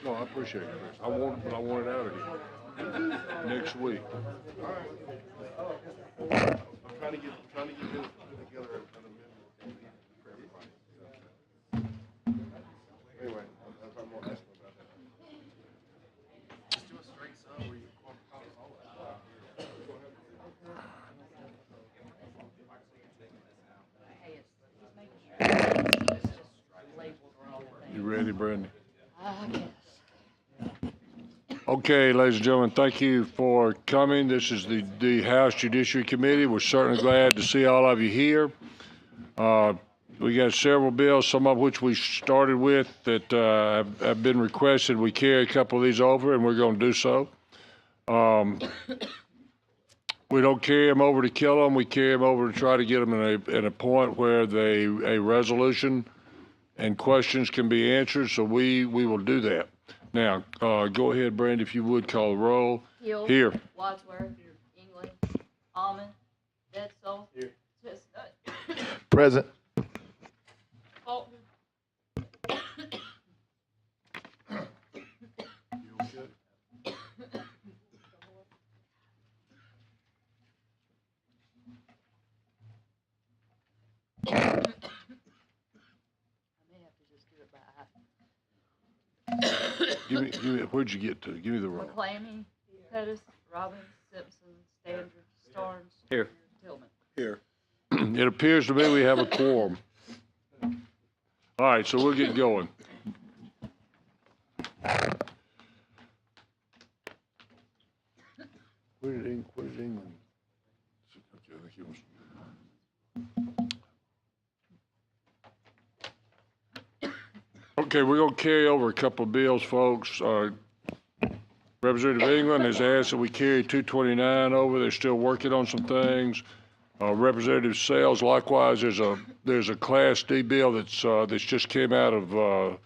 No, I appreciate it, Chris. I want it out of here next week. I'm trying to get together an amendment for everybody. Anyway, I'm more asking about that. Just do a straight sub where you call all that. You ready, Brandy? Okay, ladies and gentlemen, thank you for coming. This is the House Judiciary Committee. We're certainly glad to see all of you here. We got several bills, some of which we started with that have been requested. We carry a couple of these over, and we're going to do so. We don't carry them over to kill them. We carry them over to try to get them in a point where a resolution and questions can be answered, so we will do that. Now, go ahead, Brandy, if you would call the roll. Hill. Here. Wadsworth. England. Almond. Bedsole. Here. Chestnut. Present. Fulton. Give me, where'd you get to? Give me the roll. McClammy. Pettis. Robbins. Simpson. Standard. Starnes. Here. Tillman. Here. It appears to me we have a quorum. All right, so we'll get going. Where did England? Okay, I think he was. Okay, we're going to carry over a couple of bills, folks. Representative England has asked that we carry 229 over. They're still working on some things. Representative Sales, likewise, there's a Class D bill that's just came out of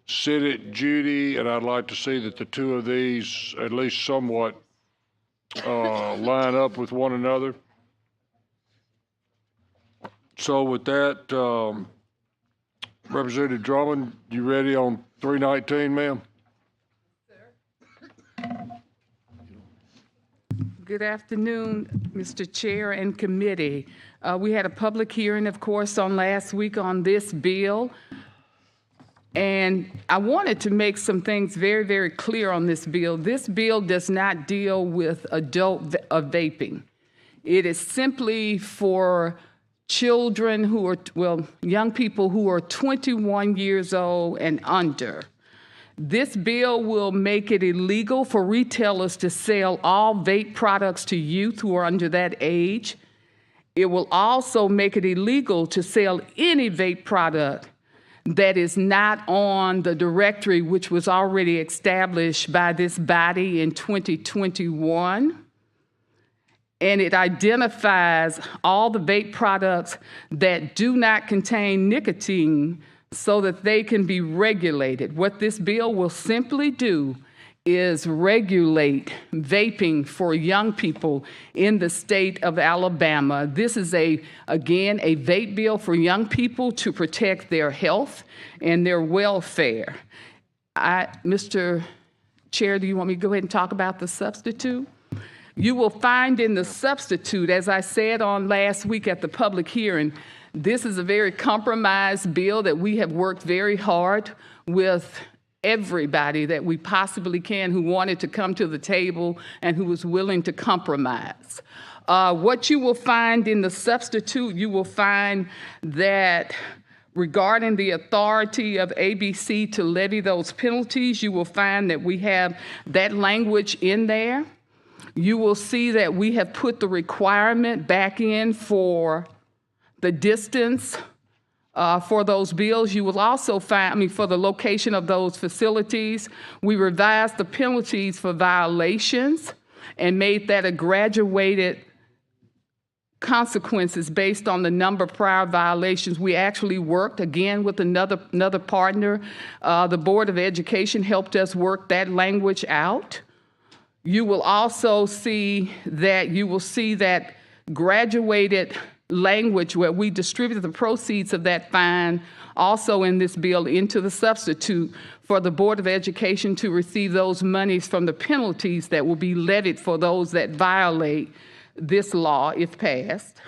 Senate Judy, and I'd like to see that the two of these at least somewhat line up with one another. So with that, Representative Drummond, you ready on 319, ma'am? Good afternoon, Mr. Chair and committee. We had a public hearing, of course, on last week on this bill. And I wanted to make some things very, very clear on this bill. This bill does not deal with adult vaping. It is simply for children who are, well, young people who are 21 years old and under. This bill will make it illegal for retailers to sell all vape products to youth who are under that age. It will also make it illegal to sell any vape product that is not on the directory which was already established by this body in 2021. And it identifies all the vape products that do not contain nicotine so that they can be regulated. What this bill will simply do is regulate vaping for young people in the state of Alabama. This is, again, a vape bill for young people to protect their health and their welfare. Mr. Chair, do you want me to go ahead and talk about the substitute? You will find in the substitute, as I said on last week at the public hearing, this is a very compromised bill that we have worked very hard with everybody that we possibly can who wanted to come to the table and who was willing to compromise. What you will find in the substitute, you will find that regarding the authority of ABC to levy those penalties, you will find that we have that language in there. You will see that we have put the requirement back in for the distance for those bills. You will also find, for the location of those facilities, we revised the penalties for violations and made that a graduated consequences based on the number of prior violations. We actually worked again with another partner. The Board of Education helped us work that language out. You will also see that graduated language where we distributed the proceeds of that fine also in this bill into the substitute for the Board of Education to receive those monies from the penalties that will be levied for those that violate this law if passed.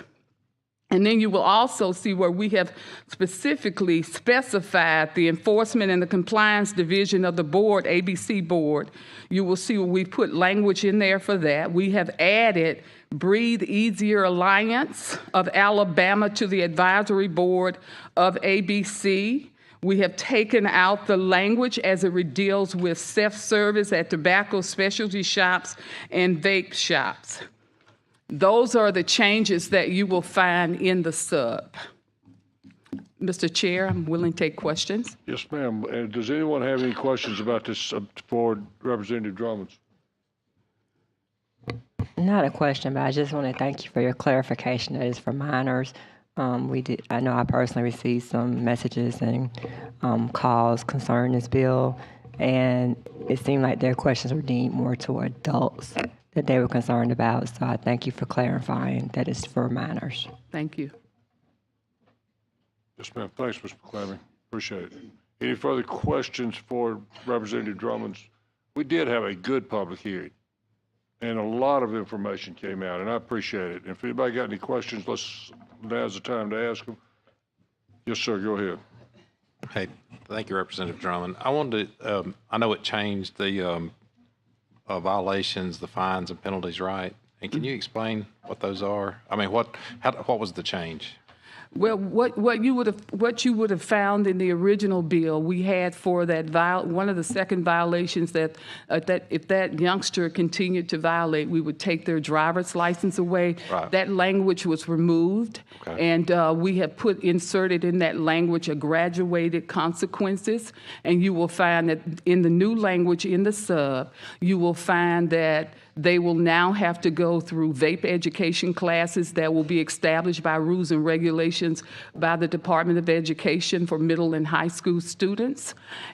And then you will also see where we have specifically specified the enforcement and the compliance division of the board, ABC board. You will see where we put language in there for that. We have added Breathe Easier Alliance of Alabama to the advisory board of ABC. We have taken out the language as it deals with self-service at tobacco specialty shops and vape shops. Those are the changes that you will find in the sub. Mr. Chair, I'm willing to take questions. Yes, ma'am. Does anyone have any questions about this for Representative Drummond? Not a question, but I just want to thank you for your clarification that is for minors. I know I personally received some messages and calls concerning this bill, and it seemed like their questions were deemed more toward adults that they were concerned about. So I thank you for clarifying that it's for minors. Thank you. Yes, ma'am. Thanks, Mr. McClammy. Appreciate it. Any further questions for Representative Drummond? We did have a good public hearing, and a lot of information came out, and I appreciate it. If anybody got any questions, now's the time to ask them. Yes, sir. Go ahead. Hey, thank you, Representative Drummond. I wanted to, I know it changed the violations, the fines and penalties, right? And can you explain what those are? I mean, what was the change? Well, what you would have found in the original bill, we had for that one of the second violations that if that youngster continued to violate, we would take their driver's license away. Right. That language was removed, okay. And we have inserted in that language a graduated consequences. And you will find that in the new language in the sub, you will find that they will now have to go through vape education classes that will be established by rules and regulations by the Department of Education for middle and high school students.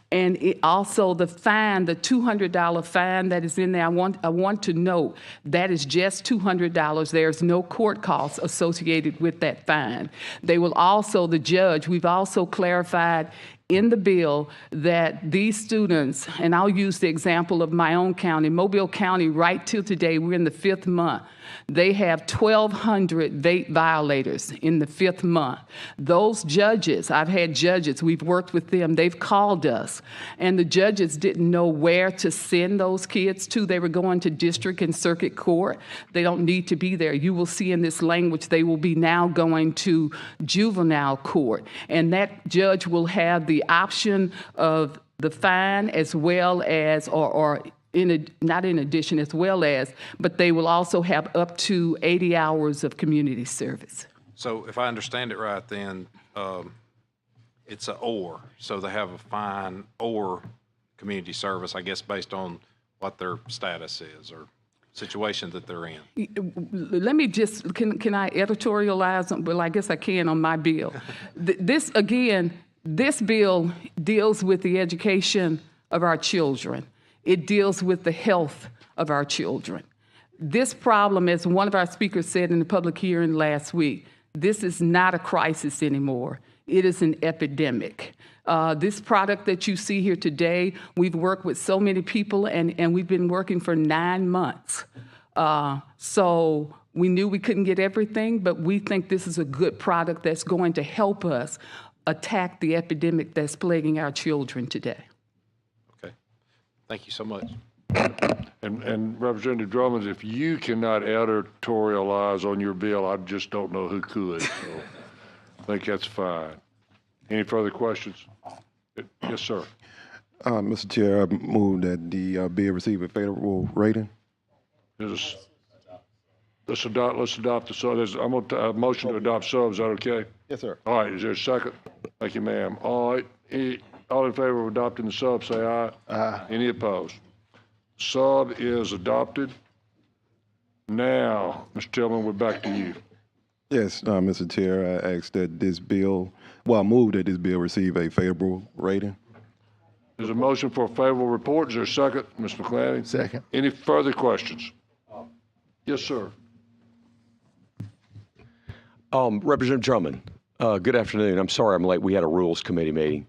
And also the fine, the $200 fine that is in there, I want to note that is just $200. There's no court costs associated with that fine. They will also, the judge, we've also clarified in the bill that these students, and I'll use the example of my own county, Mobile County, right till today, we're in the 5th month. They have 1,200 vape violators in the 5th month. Those judges, I've had judges, we've worked with them, they've called us, and the judges didn't know where to send those kids to. They were going to district and circuit court. They don't need to be there. You will see in this language, they will be now going to juvenile court, and that judge will have the option of the fine as well as, not in addition, as well as, but they will also have up to 80 hours of community service. So if I understand it right, then it's a or. So they have a fine or community service, I guess, based on what their status is or situation that they're in. Let me just, can I editorialize? Well, I guess I can on my bill. This bill deals with the education of our children. It deals with the health of our children. This problem, as one of our speakers said in the public hearing last week, this is not a crisis anymore. It is an epidemic. This product that you see here today, we've worked with so many people, and we've been working for 9 months. So we knew we couldn't get everything, but we think this is a good product that's going to help us attack the epidemic that's plaguing our children today. Okay. Thank you so much. And Representative Drummond, if you cannot editorialize on your bill, I just don't know who could. So I think that's fine. Any further questions? Yes, sir. Mr. Chair, I move that the bill receive a favorable rating. Let's adopt the sub. I'm going to motion to adopt sub. Is that okay? Yes, sir. All right. Is there a second? Thank you, ma'am. All right. All in favor of adopting the sub, say aye. Aye. Any opposed? Sub is adopted. Now, Mr. Tillman, we're back to you. Yes, Mr. Chair, I ask that this bill, well, I move that this bill receive a favorable rating. There's a motion for a favorable report. Is there a second? Ms. McClaney? Second. Any further questions? Yes, sir. Representative Drummond, good afternoon. I'm sorry I'm late. We had a Rules Committee meeting.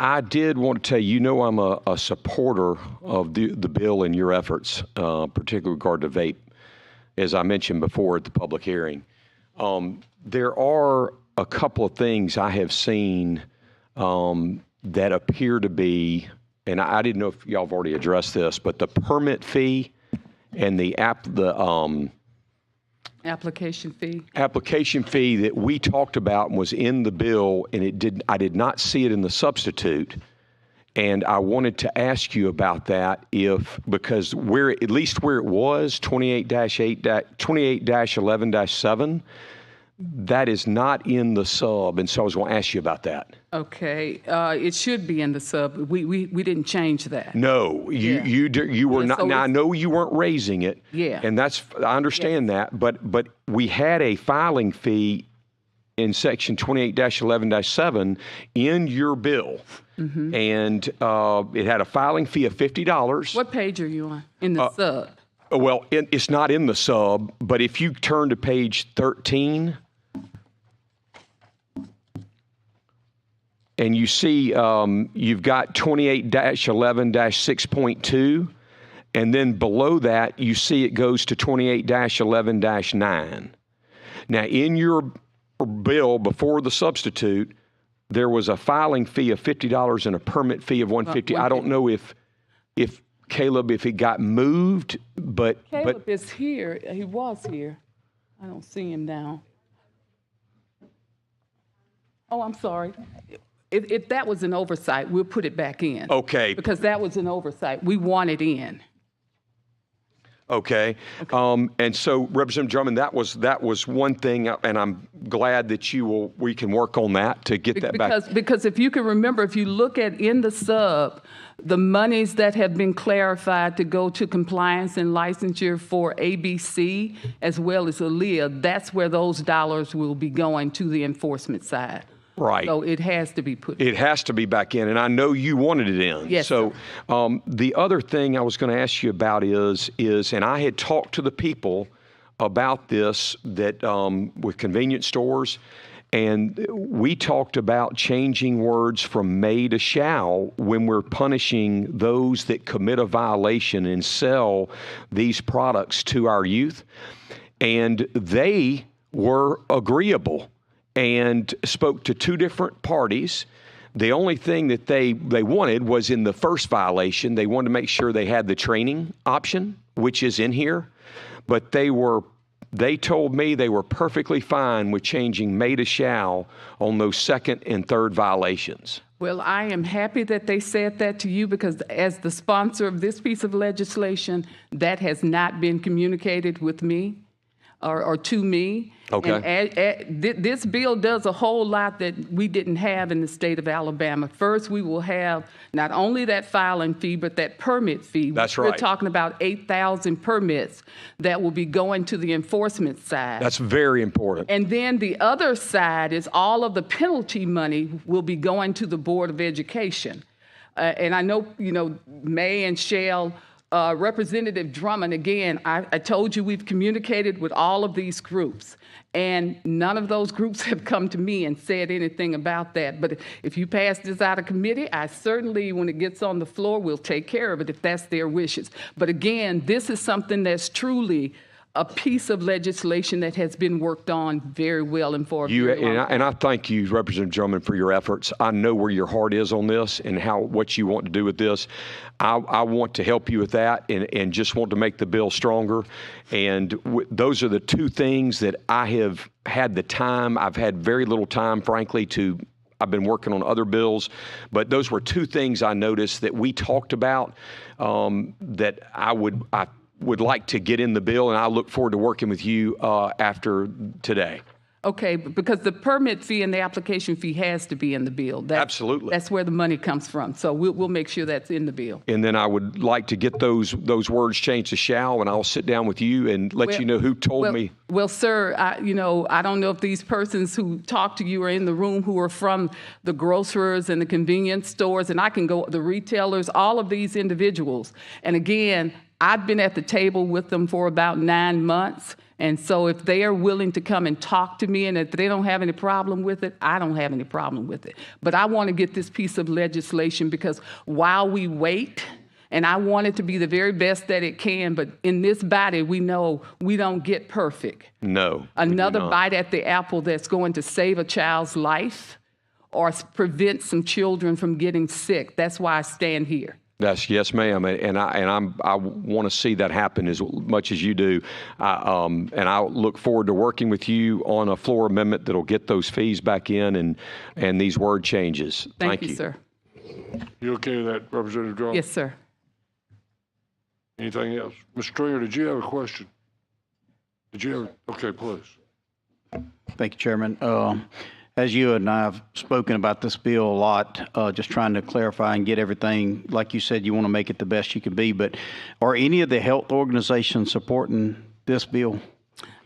I did want to tell you, I'm a supporter of the bill and your efforts, particularly with regard to vape, as I mentioned before at the public hearing. There are a couple of things I have seen that appear to be, and I didn't know if y'all have already addressed this, but the permit fee and the Application fee. application fee that we talked about and was in the bill, and I did not see it in the substitute. And I wanted to ask you about that because at least where it was, 28-11-7, that is not in the sub. And so I was going to ask you about that. Okay, it should be in the sub. We didn't change that. No, you were Yeah, not. so Now I it's- know you weren't raising it. Yeah. And I understand that, but we had a filing fee in section 28-11-7 in your bill. Mm-hmm. And it had a filing fee of $50. What page are you on? In the sub? Well, it's not in the sub, but if you turn to page 13, and you see you've got 28-11-6.2, and then below that you see it goes to 28-11-9. Now, in your bill before the substitute, there was a filing fee of $50 and a permit fee of $150. I don't know if Caleb, if it got moved, but Caleb is here. He was here. I don't see him now. Oh, I'm sorry. If that was an oversight, we'll put it back in. Okay. Because that was an oversight. We want it in. Okay. And so, Representative Drummond, that was one thing, and I'm glad that we can work on that to get that back. Because if you can remember, if you look at in the sub, the monies that have been clarified to go to compliance and licensure for ABC as well as ALEA, that's where those dollars will be going to the enforcement side. Right. So it has to be put in. It has to be back in, and I know you wanted it in. Yes, So the other thing I was going to ask you about is, and I had talked to the people about this with convenience stores, and we talked about changing words from may to shall when we're punishing those that commit a violation and sell these products to our youth, and they were agreeable and spoke to two different parties. The only thing that they wanted was in the first violation, they wanted to make sure they had the training option, which is in here. But they told me they were perfectly fine with changing may to shall on those second and third violations. Well, I am happy that they said that to you because as the sponsor of this piece of legislation, that has not been communicated with me or to me. Okay. And this bill does a whole lot that we didn't have in the state of Alabama. First, we will have not only that filing fee, but that permit fee. That's We're right. talking about 8,000 permits that will be going to the enforcement side. That's very important. And then the other side is all of the penalty money will be going to the Board of Education. And I know, may and shall. Representative Drummond, again, I told you we've communicated with all of these groups, and none of those groups have come to me and said anything about that. But if you pass this out of committee, I certainly, when it gets on the floor, we'll take care of it if that's their wishes. But again, this is something that's truly a piece of legislation that has been worked on very well and for a very long time. And I thank you, Representative Drummond, for your efforts. I know where your heart is on this and what you want to do with this. I want to help you with that and just want to make the bill stronger. And those are the two things that I have had the time. I've had very little time, frankly, I've been working on other bills, but those were two things I noticed that we talked about that I would like to get in the bill, and I look forward to working with you after today. Okay, because the permit fee and the application fee has to be in the bill. Absolutely. That's where the money comes from. So we'll make sure that's in the bill. And then I would like to get those words changed to shall, and I'll sit down with you and let you know who told me. Well, sir, I don't know if these persons who talk to you are in the room who are from the grocers and the convenience stores, and I can go, the retailers, all of these individuals. And again, I've been at the table with them for about 9 months. And so if they are willing to come and talk to me and if they don't have any problem with it, I don't have any problem with it. But I want to get this piece of legislation because while we wait, and I want it to be the very best that it can, but in this body, we know we don't get perfect. No. Another bite at the apple that's going to save a child's life or prevent some children from getting sick. That's why I stand here. Yes, ma'am, and I want to see that happen as much as you do, and I look forward to working with you on a floor amendment that'll get those fees back in and these word changes. Thank you, sir. You okay with that, Representative Drummond? Yes, sir. Anything else? Mr. Stringer, did you have a question? Did you have? Okay, please. Thank you, Chairman. As you and I have spoken about this bill a lot, just trying to clarify and get everything, like you said, you want to make it the best you can be, but are any of the health organizations supporting this bill?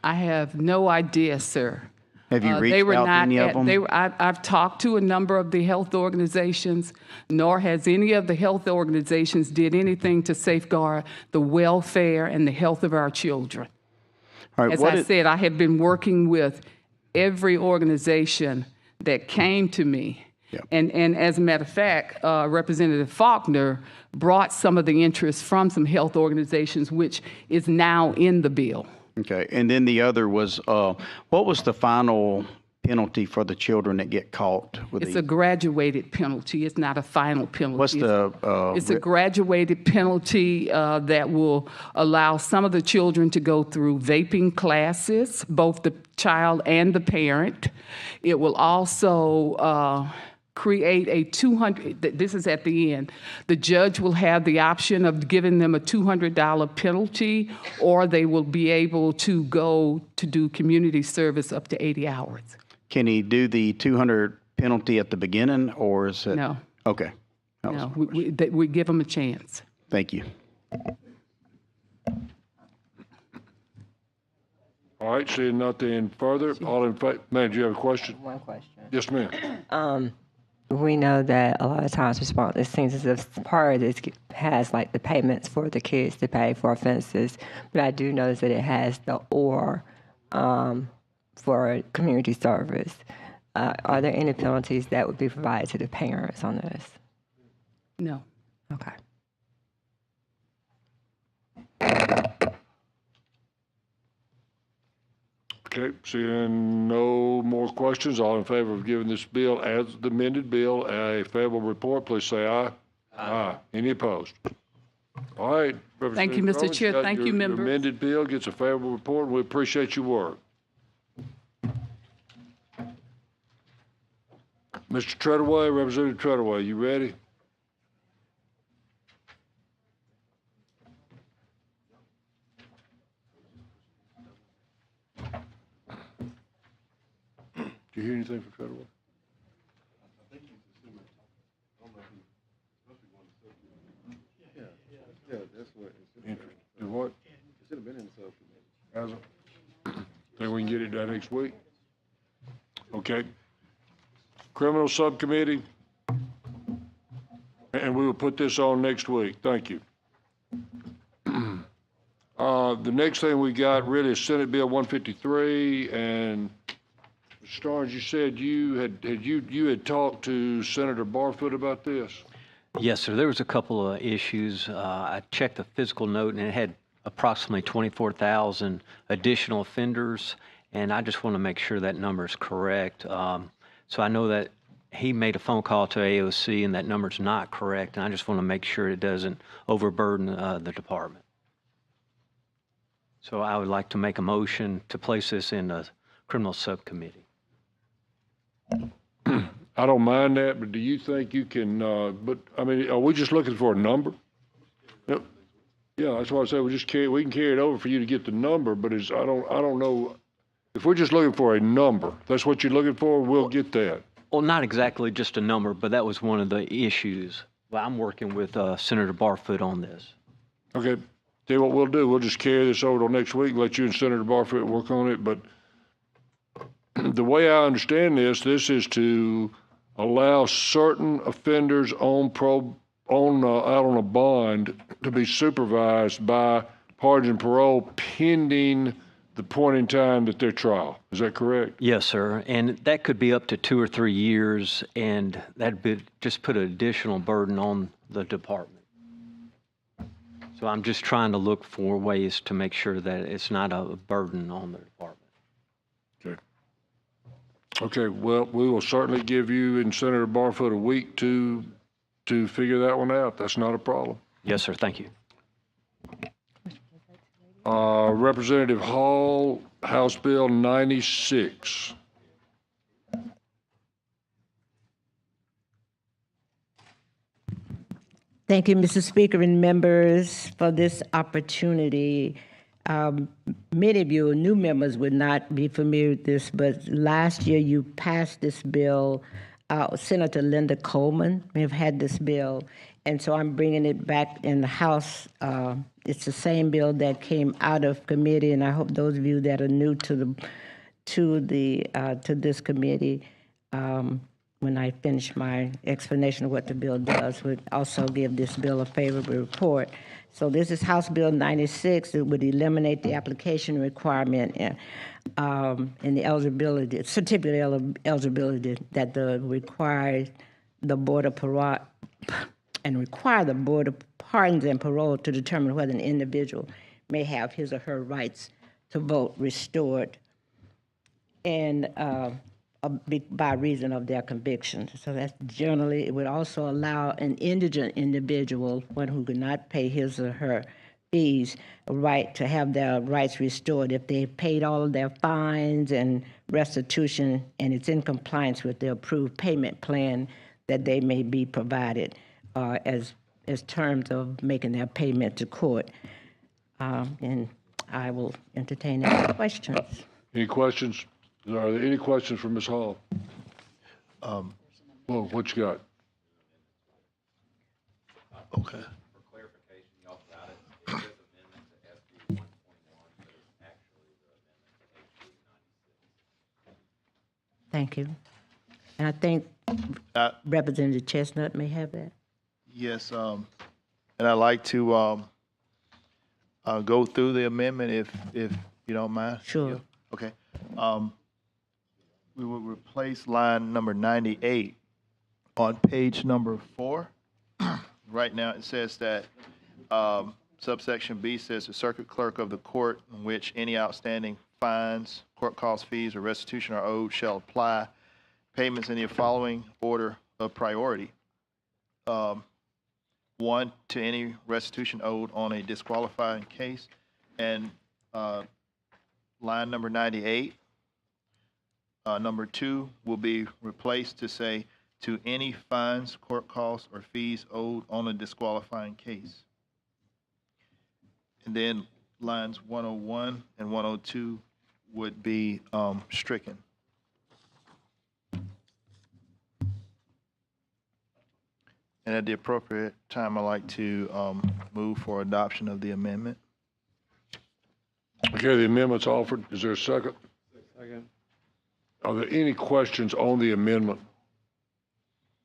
I have no idea, sir. Have you reached out to any of them? I've talked to a number of the health organizations, nor has any of the health organizations did anything to safeguard the welfare and the health of our children. All right, As I said, I have been working with every organization that came to me. Yep. And as a matter of fact, Representative Faulkner brought some of the interest from some health organizations, which is now in the bill. Okay, and then the other was, what was the final penalty for the children that get caught with It's a graduated penalty. It's not a final penalty. What's the? It's a graduated penalty that will allow some of the children to go through vaping classes, both the child and the parent. It will also create a 200, this is at the end, the judge will have the option of giving them a $200 penalty, or they will be able to go to do community service up to 80 hours. Can he do the 200 penalty at the beginning, or is it? No. Okay. No, we give them a chance. Thank you. All right, seeing nothing further, all in favor, ma'am, do you have a question? One question. Yes, ma'am. We know that a lot of times it seems as if part of this has like the payments for the kids to pay for offenses, but I do notice that it has the or for community service. Are there any penalties that would be provided to the parents on this? No. Okay. Okay, seeing no more questions, all in favor of giving this bill as the amended bill a favorable report, please say aye. Aye. Any opposed? All right. Thank you, Mr. Chair. Thank you, members. Your amended bill gets a favorable report, and we appreciate your work. Mr. Treadaway, Representative Treadaway, you ready? Do you hear anything from Treadaway? Yeah, that's what. Do what? It should have been in the subcommittee. Has it? Think we can get it done next week? Okay. Criminal Subcommittee, and we will put this on next week. Thank you. The next thing we got really is Senate Bill 153, and Mr. Starnes, you said you had talked to Senator Barfoot about this. Yes, sir. There was a couple of issues. I checked the physical note, and it had approximately 24,000 additional offenders, and I just want to make sure that number is correct. So I know that he made a phone call to AOC, and that number's not correct, and I just want to make sure it doesn't overburden the department. So I would like to make a motion to place this in the criminal subcommittee. I don't mind that, but do you think you can, but, I mean, are we just looking for a number? Yep. Yeah, that's why I said we can carry it over for you to get the number, but I don't know, If we're just looking for a number, that's what you're looking for, we'll get that. Well, not exactly just a number, but that was one of the issues. Well, I'm working with Senator Barfoot on this. Okay, tell you what we'll do, we'll just carry this over till next week, let you and Senator Barfoot work on it, but the way I understand this is to allow certain offenders out on a bond to be supervised by pardon and parole pending the point in time that their trial. Is that correct? Yes, sir. And that could be up to 2 or 3 years, and that'd be just put an additional burden on the department. So I'm just trying to look for ways to make sure that it's not a burden on the department. Okay. Okay, well, we will certainly give you and Senator Barfoot a week to figure that one out. That's not a problem. Yes, sir. Thank you. Representative Hall, House Bill 96. Thank you, Mr. Speaker and members, for this opportunity. Many of you new members would not be familiar with this, but last year you passed this bill. Senator Linda Coleman may have had this bill, and so I'm bringing it back in the House. It's the same bill that came out of committee, and I hope those of you that are new to this committee, when I finish my explanation of what the bill does, would also give this bill a favorable report. So this is House Bill 96. It would eliminate the application requirement and the eligibility, certificate of eligibility that require the Board of Pardons and Parole to determine whether an individual may have his or her rights to vote restored and by reason of their conviction. So that's generally, it would also allow an indigent individual, one who could not pay his or her fees, a right to have their rights restored if they paid all of their fines and restitution and it's in compliance with the approved payment plan that they may be provided as terms of making their payment to court. And I will entertain any questions. Any questions? Are there any questions for Ms. Hall? Well, what you got? Okay. For clarification, y'all got it. It says amendment to SB 121, but it's actually the amendment to HB 96. Thank you. And I think Representative Chestnut may have that. Yes, and I'd like to go through the amendment if you don't mind. Sure. Okay. We will replace line number 98 on page number 4. Right now it says that subsection B says the circuit clerk of the court in which any outstanding fines, court cost fees, or restitution are owed shall apply payments in the following order of priority. 1, to any restitution owed on a disqualifying case, and line number 98, number 2 will be replaced to say, to any fines, court costs, or fees owed on a disqualifying case. And then lines 101 and 102 would be stricken. And at the appropriate time, I'd like to move for adoption of the amendment. Okay, the amendment's offered. Is there a second? Second. Are there any questions on the amendment?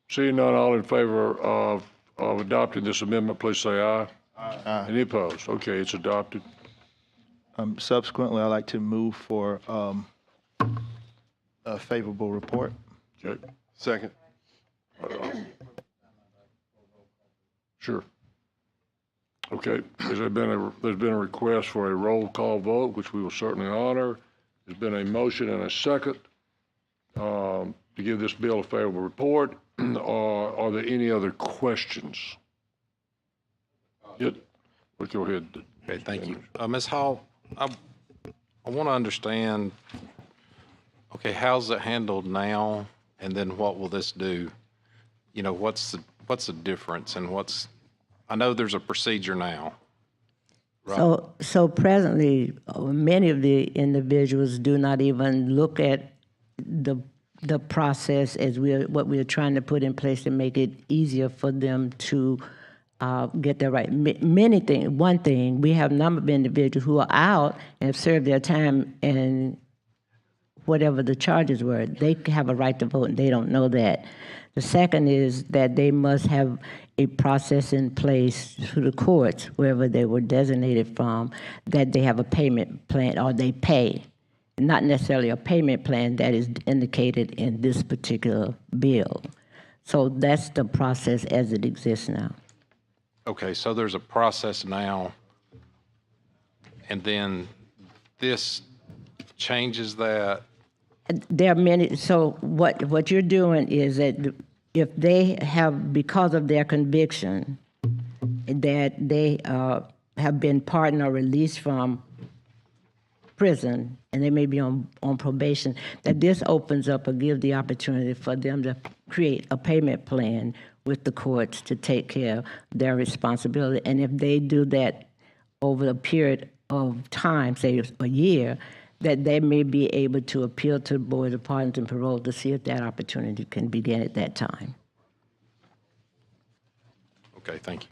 Seeing none, all in favor of adopting this amendment, please say aye. Aye. Any opposed? Okay, it's adopted. Subsequently, I'd like to move for a favorable report. Okay. Second. Sure. Okay, there's been a request for a roll call vote, which we will certainly honor. There's been a motion and a second to give this bill a favorable report. Are there any other questions? Yep. Well, go ahead. Okay, thank you. Ms. Hall, I want to understand, okay, how's it handled now, and then what will this do? You know, what's the difference, and I know there's a procedure now. So presently, many of the individuals do not even look at the process as what we are trying to put in place to make it easier for them to get their right. Many things. One thing, we have a number of individuals who are out and have served their time, and whatever the charges were, they have a right to vote, and they don't know that. The second is that they must have a process in place through the courts, wherever they were designated from, that they have a payment plan or they pay. Not necessarily a payment plan that is indicated in this particular bill. So that's the process as it exists now. Okay, so there's a process now, and then this changes that. There are many, so what you're doing is that if they have, because of their conviction, that they have been pardoned or released from prison, and they may be on probation, that this opens up or gives the opportunity for them to create a payment plan with the courts to take care of their responsibility. And if they do that over a period of time, say a year, that they may be able to appeal to the Board of Pardons and Parole to see if that opportunity can begin at that time. Okay, thank you.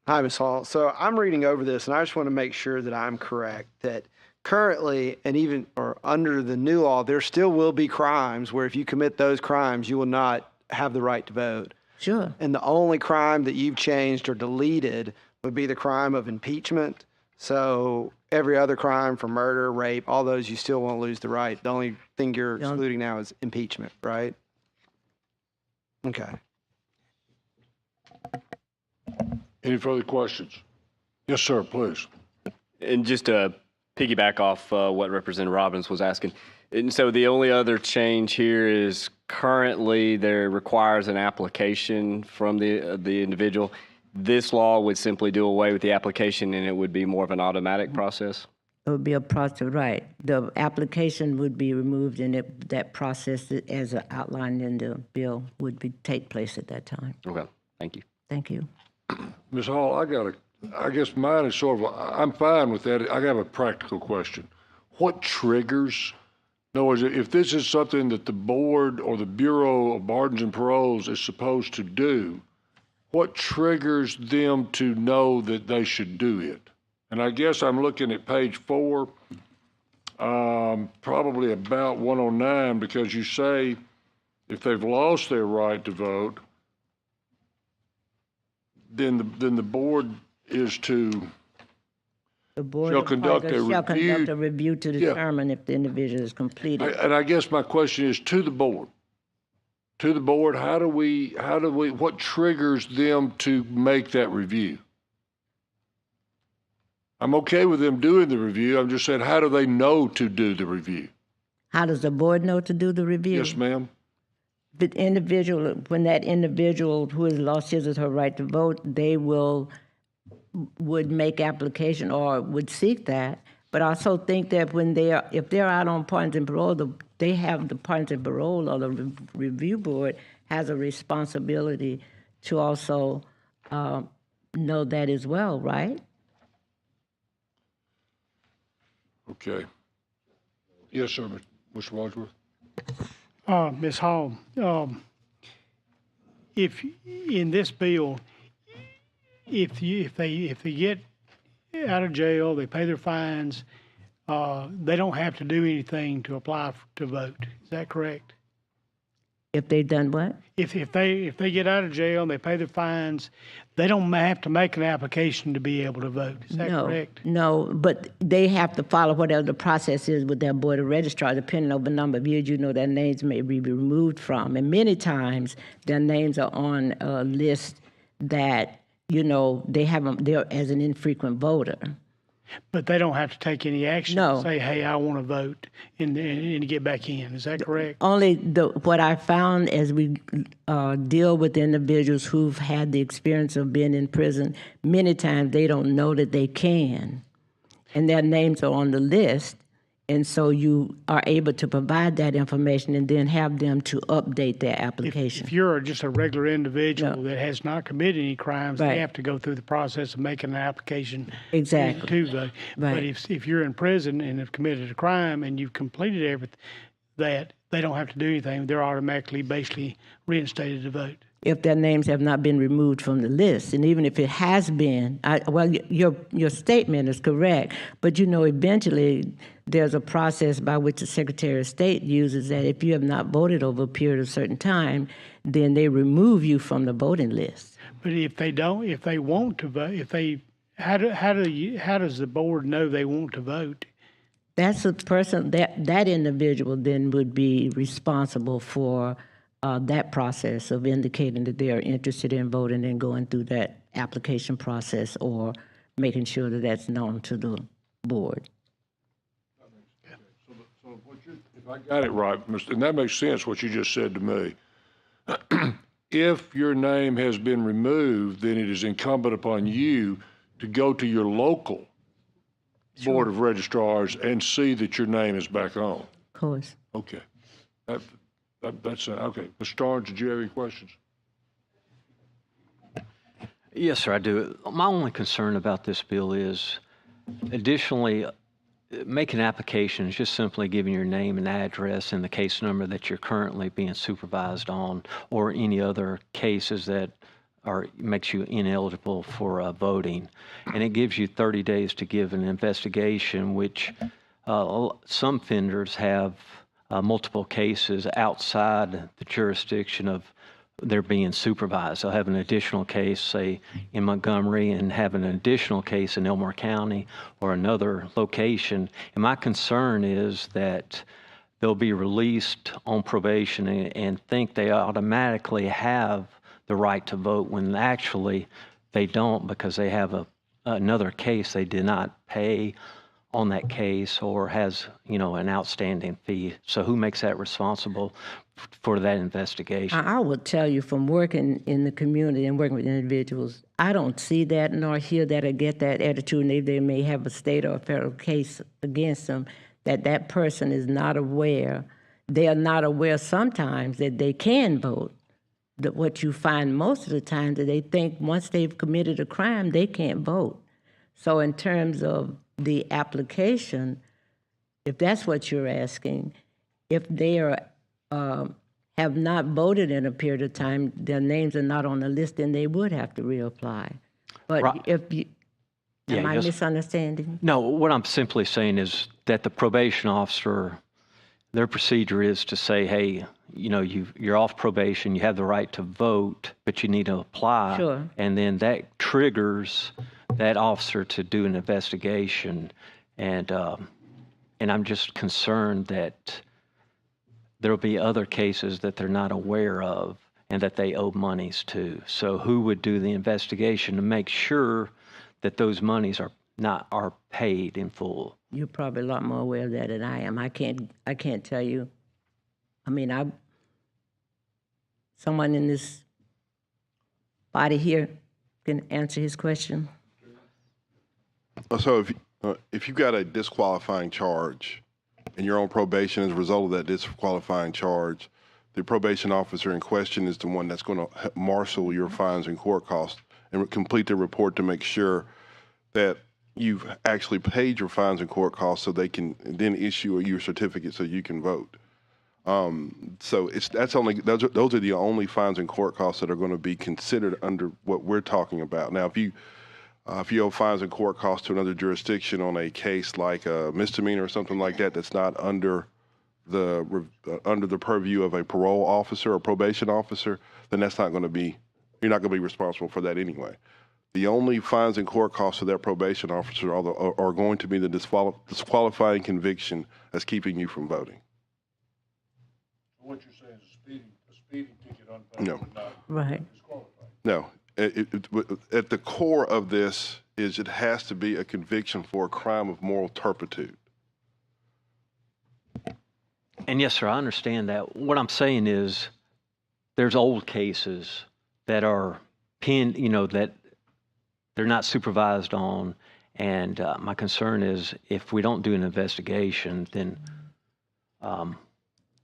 Hi, Ms. Hall. So I'm reading over this, and I just want to make sure that I'm correct, that currently and even or under the new law, there still will be crimes where if you commit those crimes, you will not have the right to vote. Sure. And the only crime that you've changed or deleted would be the crime of impeachment. So every other crime for murder, rape, all those, you still won't lose the right. The only thing you're excluding now is impeachment, right? Okay. Any further questions? Yes, sir, please. And just to piggyback off what Representative Robbins was asking, and so the only other change here is currently there requires an application from the individual. This law would simply do away with the application, and it would be more of an automatic process? It would be a process, right. The application would be removed, and that process, as outlined in the bill, would take place at that time. Okay, thank you. Thank you. Ms. Hall, I guess mine is sort of, I'm fine with that. I have a practical question. What triggers, in other words, if this is something that the board or the Bureau of Pardons and Paroles is supposed to do, what triggers them to know that they should do it? And I guess I'm looking at page 4, probably about 109, because you say if they've lost their right to vote, then the board is to The board shall conduct a review to determine if the individual is completed. And I guess my question is to the board. To the board, what triggers them to make that review? I'm okay with them doing the review. I'm just saying, how do they know to do the review? How does the board know to do the review? Yes, ma'am. The individual, when that individual who has lost his or her right to vote, they would make application or would seek that. But I also think that if they're out on pardons and parole, they have the pardons and parole or the review board has a responsibility to also know that as well, right? Okay. Yes, sir, Mr. Wadsworth. Ms. Hall, if in this bill, if they get out of jail, they pay their fines, they don't have to do anything to apply to vote. Is that correct? If they've done what? If they get out of jail and they pay their fines, they don't have to make an application to be able to vote. Is that correct? No, but they have to follow whatever the process is with their board of registrar, depending on the number of years, their names may be removed from. And many times their names are on a list that, they're as an infrequent voter. But they don't have to take any action No. to say, hey, I want to vote and get back in. Is that correct? Only what I found as we deal with individuals who've had the experience of being in prison, many times they don't know that they can. And their names are on the list, And so you are able to provide that information and then have them to update their application. If you're just a regular individual that has not committed any crimes, Right. they have to go through the process of making an application Exactly. to vote. But Right. if you're in prison and have committed a crime and you've completed everything, that they don't have to do anything. They're automatically basically reinstated to vote. If their names have not been removed from the list. And even if it has been, your statement is correct, but eventually there's a process by which the Secretary of State uses that if you have not voted over a period of certain time, then they remove you from the voting list. But if they don't, if they want to vote, how does the board know they want to vote? That's a person, that individual then would be responsible for that process of indicating that they are interested in voting and going through that application process or making sure that that's known to the board. So if I got it right, and that makes sense what you just said to me. If your name has been removed, then it is incumbent upon you to go to your local Board of Registrars and see that your name is back on. Of course. Okay. That's okay. Mr. Starnes, did you have any questions? Yes, sir, I do. My only concern about this bill is additionally, making applications, just simply giving your name and address and the case number that you're currently being supervised on, or any other cases that makes you ineligible for voting. And it gives you 30 days to give an investigation, which some offenders have multiple cases outside the jurisdiction of their being supervised. They'll have an additional case, say, in Montgomery, and have an additional case in Elmore County or another location. And my concern is that they'll be released on probation and think they automatically have the right to vote when actually they don't, because they have another case they did not pay on that case or has, an outstanding fee. So who makes that responsible for that investigation? I will tell you from working in the community and working with individuals, I don't see that nor hear that or get that attitude, and they may have a state or a federal case against them, that person is not aware. They are not aware sometimes that they can vote. That what you find most of the time that they think once they've committed a crime, they can't vote. So in terms of the application, if that's what you're asking, if they have not voted in a period of time, their names are not on the list, then they would have to reapply. But am I misunderstanding? No, what I'm simply saying is that the probation officer, their procedure is to say, hey, you're off probation, you have the right to vote, but you need to apply. Sure. And then that triggers that officer to do an investigation. And I'm just concerned that there'll be other cases that they're not aware of and that they owe monies to. So who would do the investigation to make sure that those monies are paid in full? You're probably a lot more aware of that than I am. I can't tell you. I mean, someone in this body here can answer his question. So if you've got a disqualifying charge and you're on probation as a result of that disqualifying charge, the probation officer in question is the one that's going to marshal your fines and court costs and complete the report to make sure that you've actually paid your fines and court costs so they can then issue your certificate so you can vote. So those are the only fines and court costs that are going to be considered under what we're talking about. Now, if you owe fines and court costs to another jurisdiction on a case like a misdemeanor or something like that, that's not under the purview of a parole officer or probation officer, then you're not going to be responsible for that anyway. The only fines and court costs of that probation officer are going to be the disqualifying conviction that's keeping you from voting. What you're saying is a speeding ticket unpaid. No. Right. No. At the core of this is it has to be a conviction for a crime of moral turpitude. And yes, sir, I understand that. What I'm saying is there's old cases that are pinned, that they're not supervised on, And my concern is if we don't do an investigation, then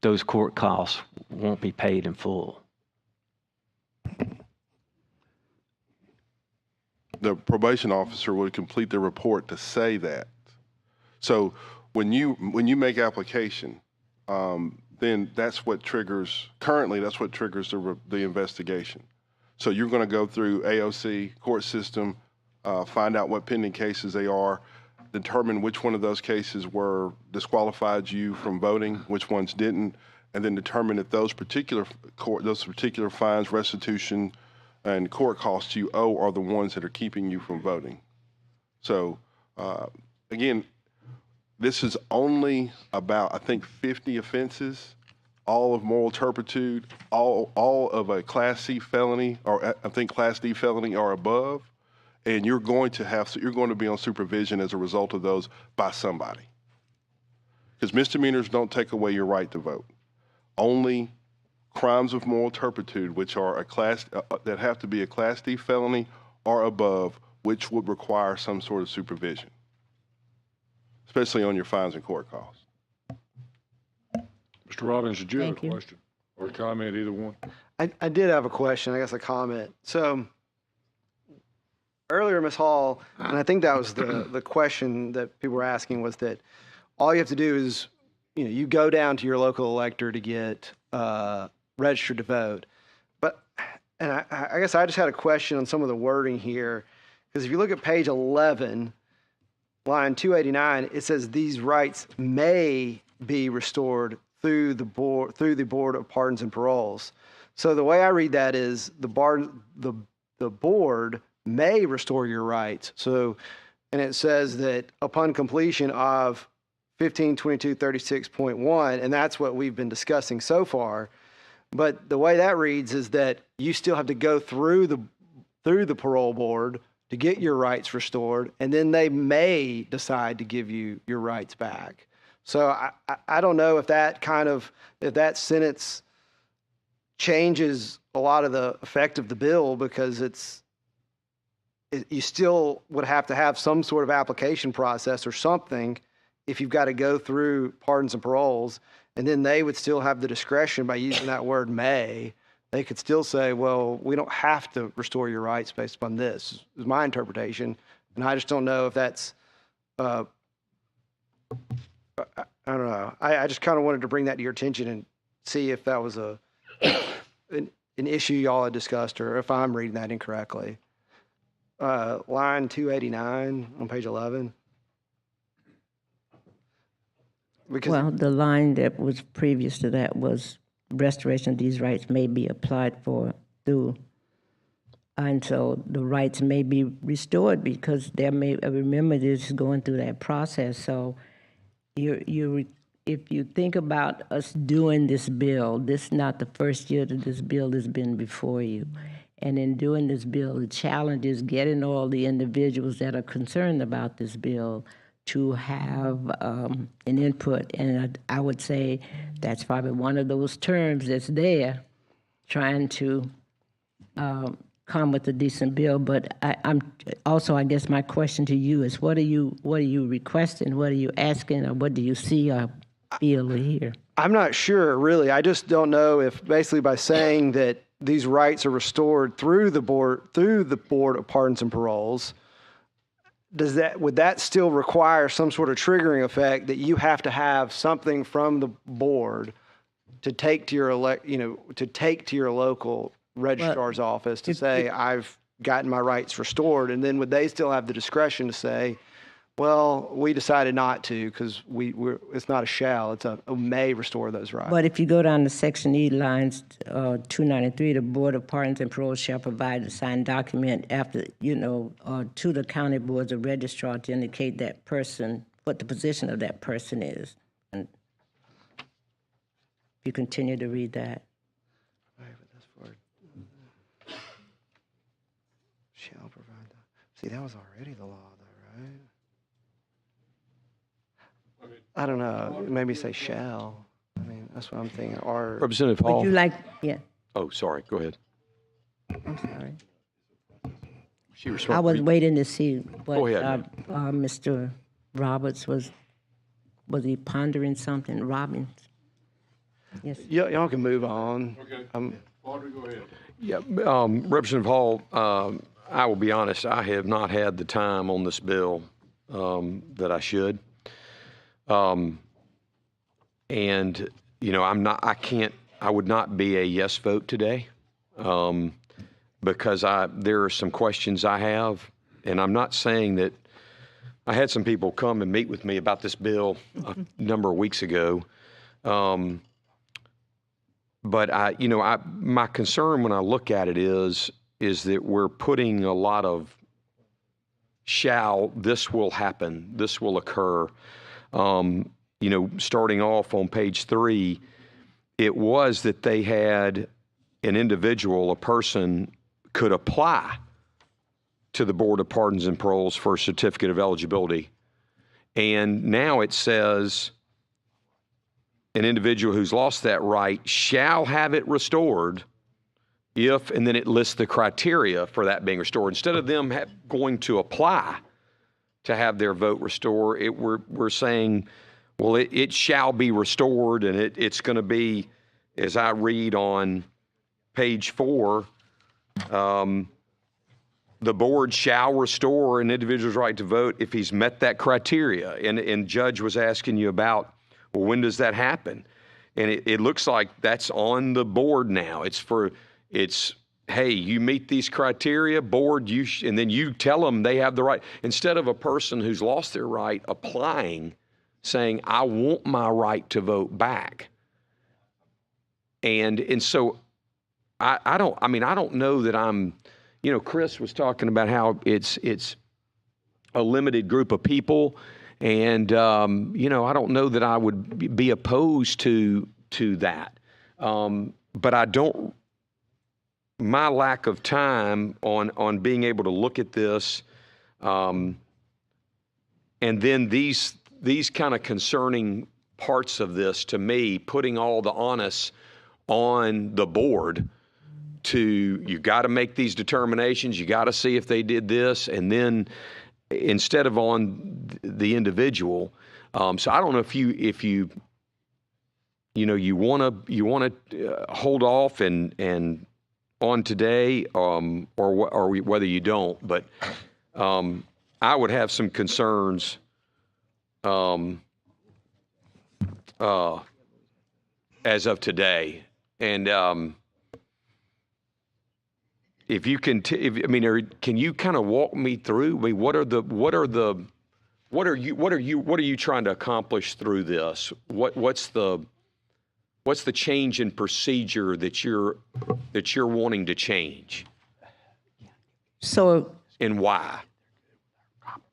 those court costs won't be paid in full. The probation officer would complete the report to say that. So when you make application, then that's what triggers, currently that's what triggers the investigation. So you're going to go through AOC, court system, find out what pending cases they are, determine which one of those cases were disqualified you from voting, which ones didn't, and then determine if those particular fines, restitution, and court costs you owe are the ones that are keeping you from voting. So again, this is only about, I think, 50 offenses, all of moral turpitude, all of a Class C felony, or I think Class D felony or above, and you're going to be on supervision as a result of those by somebody. Because misdemeanors don't take away your right to vote. Only crimes of moral turpitude, which are that have to be a Class D felony or above, which would require some sort of supervision, especially on your fines and court costs. Mr. Robbins, did you have a question or a comment, either one? I did have a question, I guess a comment. So earlier, Ms. Hall, and I think that was the question that people were asking, was that all you have to do is, you go down to your local elector to get registered to vote. And I guess I just had a question on some of the wording here, because if you look at page 11, line 289, it says these rights may be restored through the Board of Pardons and Paroles. So the way I read that is the board may restore your rights. So, and it says that upon completion of 152236.1, and that's what we've been discussing so far. But the way that reads is that you still have to go through the parole board to get your rights restored, and then they may decide to give you your rights back. So I don't know if that sentence changes a lot of the effect of the bill, because you still would have to have some sort of application process or something if you've got to go through pardons and paroles, and then they would still have the discretion by using that word may. They could still say, well, we don't have to restore your rights based upon this, is my interpretation. And I just don't know if that's, I don't know. I just kind of wanted to bring that to your attention and see if that was an issue y'all had discussed, or if I'm reading that incorrectly. Line 289 on page 11. Well, the line that was previous to that was restoration of these rights may be applied for through, and so the rights may be restored because remember this is going through that process. So if you think about us doing this bill, this is not the first year that this bill has been before you. And in doing this bill, the challenge is getting all the individuals that are concerned about this bill to have an input. And I would say that's probably one of those terms that's there, trying to come with a decent bill. But I'm also, I guess my question to you is, what are you requesting? What are you asking? Or what do you see or feel or hear? I'm not sure, really. I just don't know if basically by saying that these rights are restored through the Board of Pardons and Paroles, would that still require some sort of triggering effect that you have to have something from the board to take to your local registrar's office to say, I've gotten my rights restored? And then would they still have the discretion to say, well, we decided not to because it's not a shall, it's a may restore those rights? But if you go down to Section E, lines 293, the Board of Pardons and Parole shall provide a signed document after, to the county boards of registrar to indicate that person, what the position of that person is. And if you continue to read that. Shall provide that. See, that was already the law, though, right? I don't know. Maybe say shall. I mean, that's what I'm thinking. Or Representative Hall. Would you like, yeah. Oh, sorry. Go ahead. I'm sorry. She I responded. was waiting to see what Go ahead, Mr. Roberts was he pondering something? Robbins? Yes. Y'all can move on. Audrey, go ahead. Yeah, Representative Hall, I will be honest, I have not had the time on this bill that I should. And, you know, I would not be a yes vote today because there are some questions I have. And I'm not saying that I had some people come and meet with me about this bill a number of weeks ago. But my concern when I look at it is that we're putting a lot of this will happen, this will occur. Starting off on page 3, it was that they had an individual, a person could apply to the Board of Pardons and Paroles for a certificate of eligibility. And now it says an individual who's lost that right shall have it restored if, and then it lists the criteria for that being restored. Instead of them going to apply to have their vote restored, we're saying, well, it shall be restored, and it's going to be, as I read on page 4, the board shall restore an individual's right to vote if he's met that criteria. And Judge was asking you about, well, when does that happen? And it looks like that's on the board now. Hey, you meet these criteria, board, and then you tell them they have the right. Instead of a person who's lost their right applying, saying, I want my right to vote back. And so I don't know that I'm, Chris was talking about how it's a limited group of people. And, I don't know that I would be opposed to that. But my lack of time on being able to look at this, and then these kind of concerning parts of this, to me, putting all the onus on the board you got to make these determinations, you got to see if they did this, and then instead of on the individual. So I don't know if you want to hold off and on today, or whether you don't. But I would have some concerns as of today, and if you can, can you kind of walk me through? What are you trying to accomplish through this? What's the change in procedure that you're wanting to change? And why?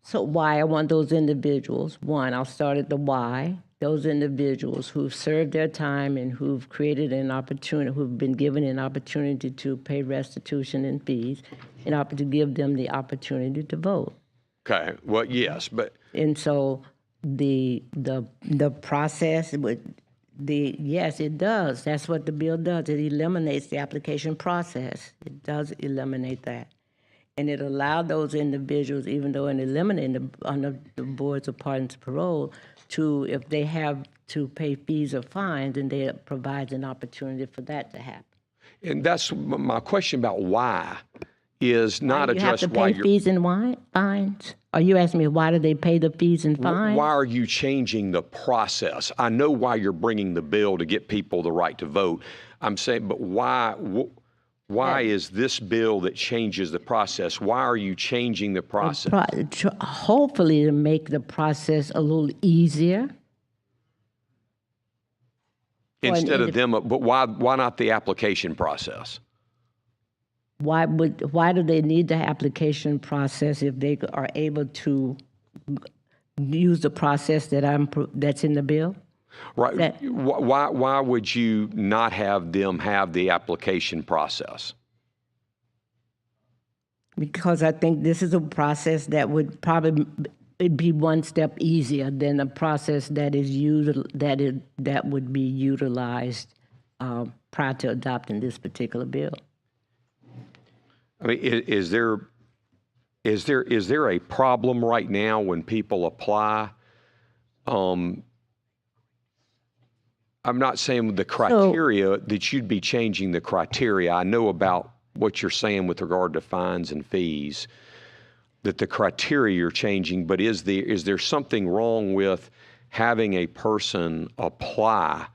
So why I want those individuals. One, I'll start at the why. Those individuals who've served their time and who've created an opportunity, who've been given an opportunity to pay restitution and fees, to give them the opportunity to vote. Okay. Well, yes, but and so the process yes, it does. That's what the bill does. It eliminates the application process. It does eliminate that. And it allowed those individuals, even though in eliminating under the boards of pardons and parole, to, if they have to pay fees or fines, then it provides an opportunity for that to happen. And that's my question about why is not addressed. You have to pay fees and fines? Are you asking me why do they pay the fees and fines? Why are you changing the process? I know why you're bringing the bill to get people the right to vote. I'm saying, but why is this bill that changes the process? Why are you changing the process? Hopefully to make the process a little easier. Instead of them, but why not the application process? Why do they need the application process if they are able to use the process that's in the bill? Right. Why would you not have them have the application process? Because I think this is a process that would probably be one step easier than the process that would be utilized prior to adopting this particular bill. I mean, is there Is there a problem right now when people apply? I'm not saying the criteria that you'd be changing the criteria. I know about what you're saying with regard to fines and fees, that the criteria you're changing, but is there something wrong with having a person apply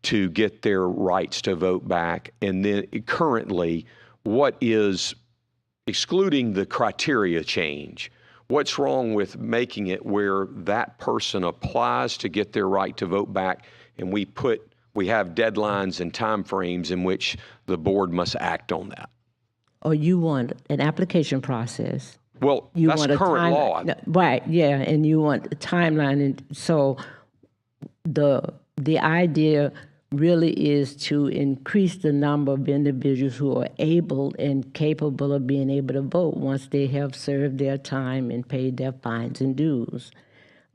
to get their rights to vote back? And then currently, what is, excluding the criteria change, what's wrong with making it where that person applies to get their right to vote back, and we have deadlines and timeframes in which the board must act on that? Or you want an application process. Well, You that's want a current law. No, right, yeah, and you want a timeline. And so the idea really is to increase the number of individuals who are able and capable of being able to vote once they have served their time and paid their fines and dues,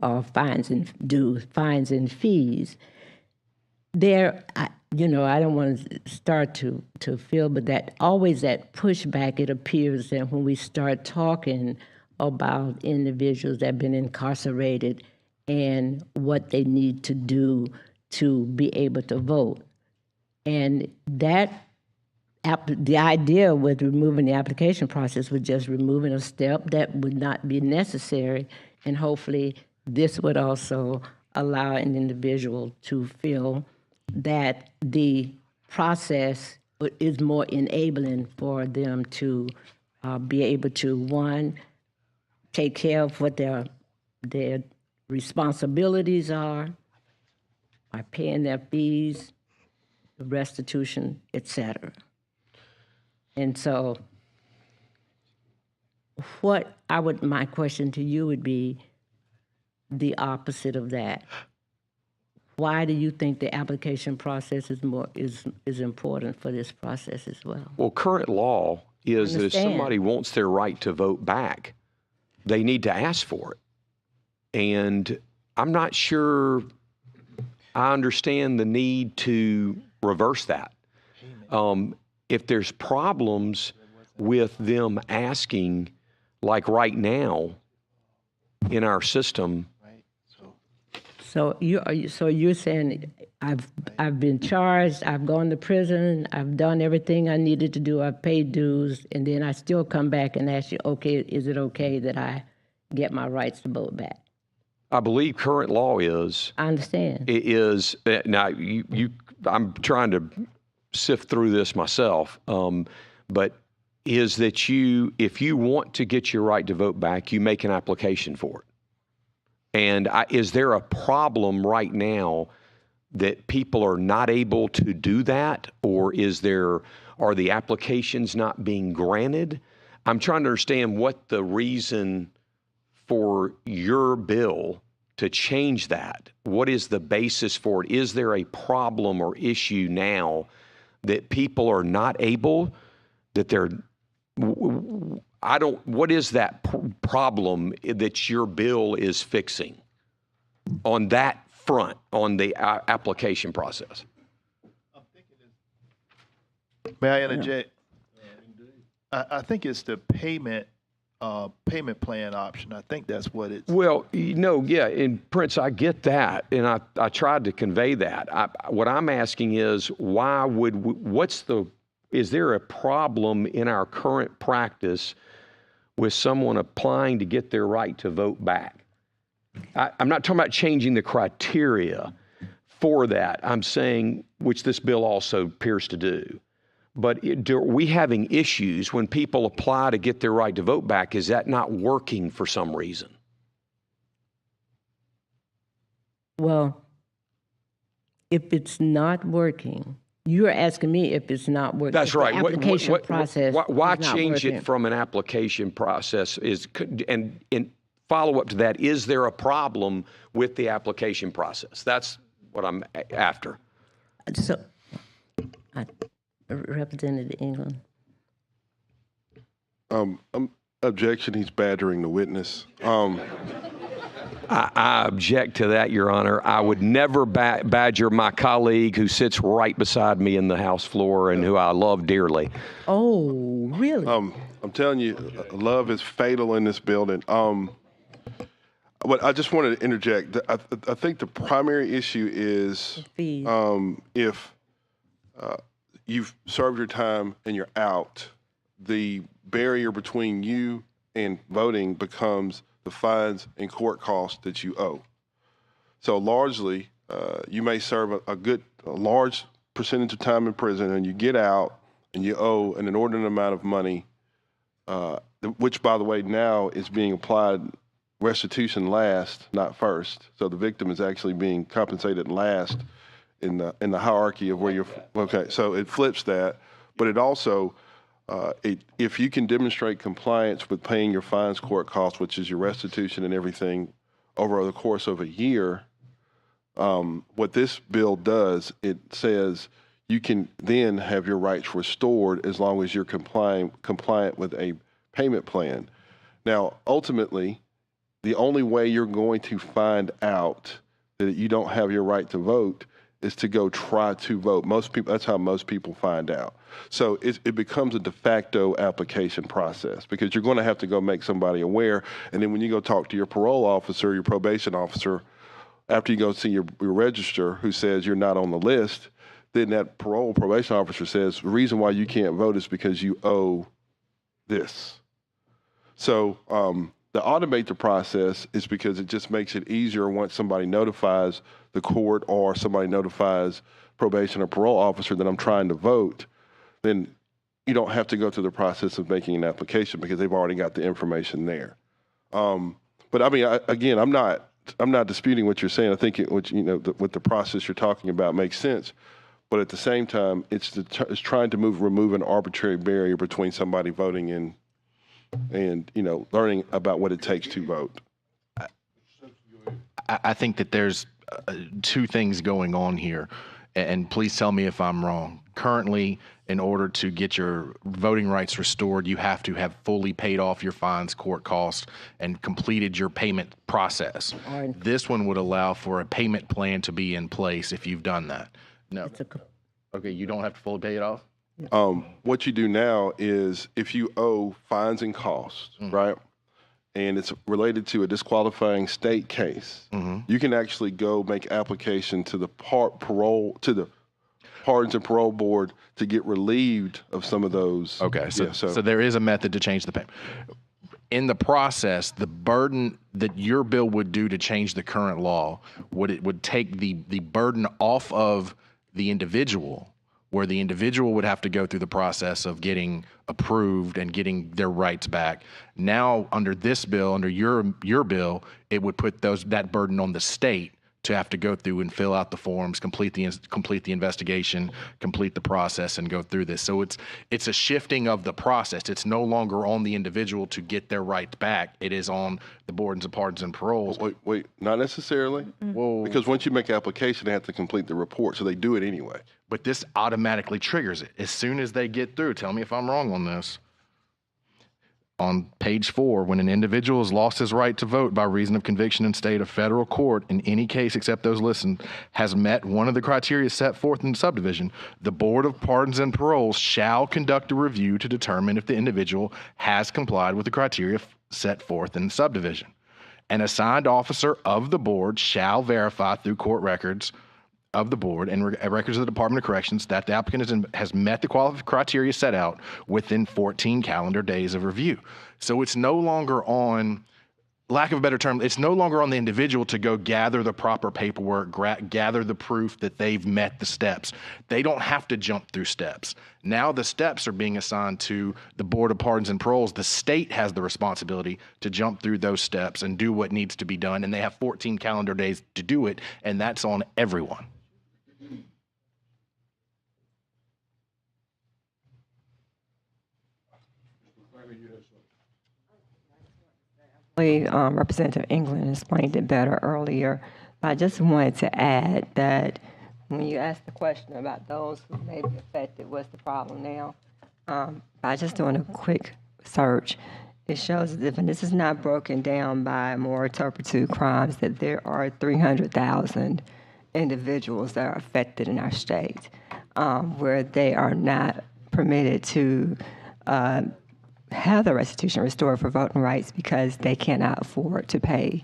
or fines and fees. I don't want to start to feel, but that pushback, it appears that when we start talking about individuals that have been incarcerated and what they need to do to be able to vote. And the idea with removing the application process was just removing a step that would not be necessary, and hopefully this would also allow an individual to feel that the process is more enabling for them to be able to, one, take care of what their responsibilities are by paying their fees, restitution, etc. And so my question to you would be the opposite of that. Why do you think the application process is important for this process as well? Well, current law is that if somebody wants their right to vote back, they need to ask for it. And I'm not sure I understand the need to reverse that. If there's problems with them asking, like right now in our system. So you're saying I've been charged, I've gone to prison, I've done everything I needed to do, I've paid dues, and then I still come back and ask you, okay, is it okay that I get my rights to vote back? I believe current law is. I understand. It is now. I'm trying to sift through this myself, but is that if you want to get your right to vote back, you make an application for it. And is there a problem right now that people are not able to do that, or are the applications not being granted? I'm trying to understand what the reason for your bill to change that. What is the basis for it? Is there a problem or issue now that people are not able, what is that problem that your bill is fixing on that front, on the application process? May I interject? I think it's the payment plan option. I think that's what it's. Well, yeah, and Prince, I get that, and I tried to convey that. What I'm asking is, is there a problem in our current practice with someone applying to get their right to vote back? I'm not talking about changing the criteria for that. I'm saying, which this bill also appears to do. But are we having issues when people apply to get their right to vote back? Is that not working for some reason? Well, if it's not working, you're asking me if it's not working. That's right. The application process. Why change it from an application process? And follow up to that, is there a problem with the application process? That's what I'm after. So, Representative England. Objection, he's badgering the witness. I object to that, Your Honor. I would never badger my colleague who sits right beside me in the House floor and who I love dearly. Oh, really? I'm telling you, love is fatal in this building. But I just wanted to interject. I think the primary issue is if you've served your time and you're out, the barrier between you and voting becomes the fines and court costs that you owe. So largely, you may serve a large percentage of time in prison, and you get out and you owe an inordinate amount of money, which, by the way, now is being applied restitution last, not first. So the victim is actually being compensated last in the hierarchy of where you're. Okay, so it flips that, but it also, if you can demonstrate compliance with paying your fines, court costs, which is your restitution and everything, over the course of a year, what this bill does, it says you can then have your rights restored as long as you're compliant with a payment plan. Now, ultimately, the only way you're going to find out that you don't have your right to vote is to go try to vote. Most people, that's how most people find out. So it becomes a de facto application process because you're going to have to go make somebody aware. And then when you go talk to your parole officer, your probation officer, after you go see your register who says you're not on the list, then that probation officer says the reason why you can't vote is because you owe this. So to automate the process is because it just makes it easier once somebody notifies the court or somebody notifies probation or parole officer that I'm trying to vote, then you don't have to go through the process of making an application because they've already got the information there. But I mean, again, I'm not disputing what you're saying. I think what the process you're talking about makes sense. But at the same time, it's trying to remove an arbitrary barrier between somebody voting and learning about what it takes to vote. I think that there's two things going on here, and please tell me if I'm wrong. Currently, in order to get your voting rights restored, you have to have fully paid off your fines, court costs, and completed your payment process. This one would allow for a payment plan to be in place if you've done that. No. Okay, you don't have to fully pay it off? What you do now is if you owe fines and costs, right, and it's related to a disqualifying state case, you can actually go make application to the Pardons and Parole Board to get relieved of some of those. Okay, so there is a method to change the payment. In the process, the burden that your bill would do to change the current law would take the burden off of the individual, where the individual would have to go through the process of getting approved and getting their rights back. Now, under this bill, under your bill, it would put that burden on the state to have to go through and fill out the forms, complete the investigation, complete the process, and go through this. So it's a shifting of the process. It's no longer on the individual to get their rights back. It is on the boards of pardons and paroles. Wait, not necessarily. Well, because once you make application, they have to complete the report, so they do it anyway. But this automatically triggers it as soon as they get through. Tell me if I'm wrong on this. On page 4, when an individual has lost his right to vote by reason of conviction in state or federal court in any case except those listed, has met one of the criteria set forth in the subdivision, the Board of Pardons and Paroles shall conduct a review to determine if the individual has complied with the criteria set forth in the subdivision. An assigned officer of the board shall verify through court records of the board and records of the Department of Corrections that the applicant has met the criteria set out within 14 calendar days of review. So it's no longer on, lack of a better term, it's no longer on the individual to go gather the proper paperwork, gather the proof that they've met the steps. They don't have to jump through steps. Now the steps are being assigned to the Board of Pardons and Paroles. The state has the responsibility to jump through those steps and do what needs to be done, and they have 14 calendar days to do it, and that's on everyone. Representative England explained it better earlier. I just wanted to add that when you asked the question about those who may be affected, what's the problem now? By just doing a quick search, it shows that, and this is not broken down by more turpitude crimes, that there are 300,000 individuals that are affected in our state, where they are not permitted to have the restitution restored for voting rights because they cannot afford to pay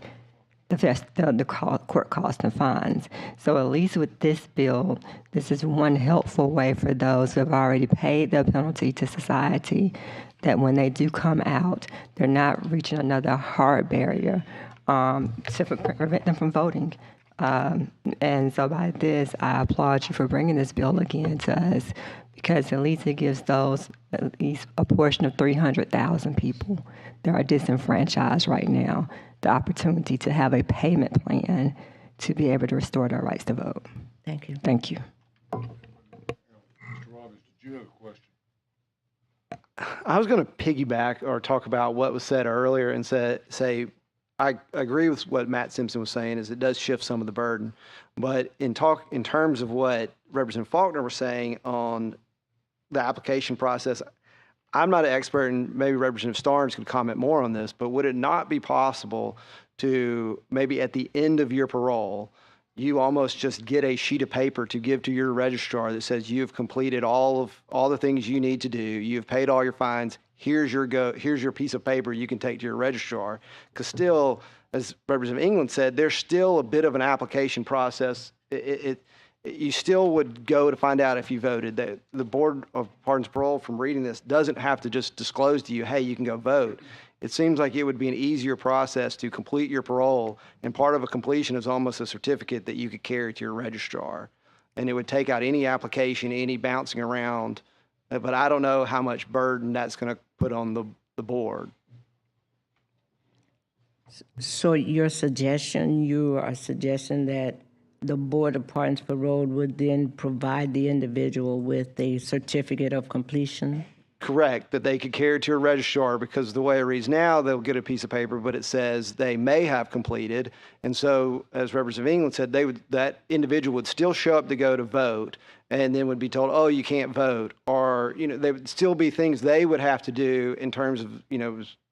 the court costs and fines. So at least with this bill, this is one helpful way for those who have already paid their penalty to society, that when they do come out, they're not reaching another hard barrier to prevent them from voting. And so by this, I applaud you for bringing this bill again to us, because at least it gives those, at least a portion of 300,000 people that are disenfranchised right now, the opportunity to have a payment plan to be able to restore their rights to vote. Thank you. Thank you. Mr. Robbins, did you have a question? I was going to piggyback or talk about what was said earlier and say I agree with what Matt Simpson was saying, is it does shift some of the burden. But in terms of what Representative Faulkner was saying on the application process, I'm not an expert, and maybe Representative Starnes could comment more on this, but would it not be possible to maybe at the end of your parole, you almost just get a sheet of paper to give to your registrar that says you've completed all the things you need to do, you've paid all your fines, here's your piece of paper you can take to your registrar? Because still, as Representative England said, there's still a bit of an application process. You still would go to find out if you voted. The Board of Pardons and Parole, from reading this, doesn't have to just disclose to you, hey, you can go vote. It seems like it would be an easier process to complete your parole, and part of a completion is almost a certificate that you could carry to your registrar. And it would take out any application, any bouncing around, but I don't know how much burden that's going to put on the board. So you are suggesting that the Board of Pardons and Parole would then provide the individual with a certificate of completion? Correct, that they could carry it to a registrar, because the way it reads now, they'll get a piece of paper, but it says they may have completed. And so, as Representative England said, that individual would still show up to go to vote, and then would be told, oh, you can't vote. Or, there would still be things they would have to do in terms of,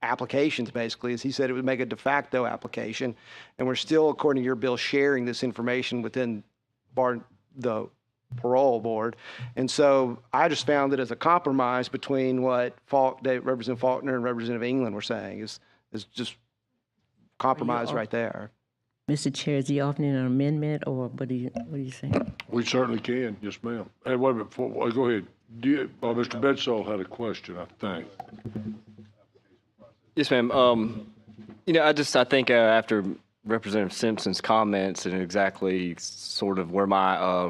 applications, basically. As he said, it would make a de facto application. And we're still, according to your bill, sharing this information within the parole board. And so I just found it as a compromise between what Representative Faulkner and Representative England were saying is just compromise right there. Mr. Chair, is he offering an amendment, or what do you think? We certainly can, yes, ma'am. Hey, wait a minute, go ahead. Mr. Bedsole had a question, I think. Yes, ma'am. I think after Representative Simpson's comments and exactly sort of where my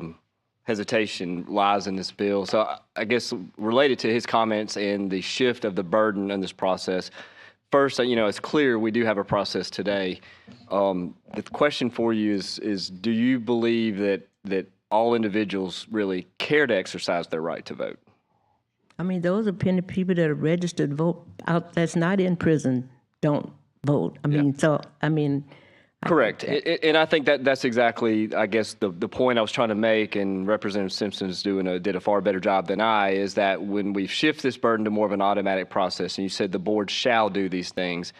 hesitation lies in this bill. So I guess related to his comments and the shift of the burden in this process, first, it's clear we do have a process today. The question for you is do you believe that all individuals really care to exercise their right to vote? I mean, those are people that are registered to vote out that's not in prison don't vote. Correct. And I think that's exactly, I guess, the point I was trying to make, and Representative Simpson's did a far better job than I, is that when we shift this burden to more of an automatic process, and you said the board shall do these things,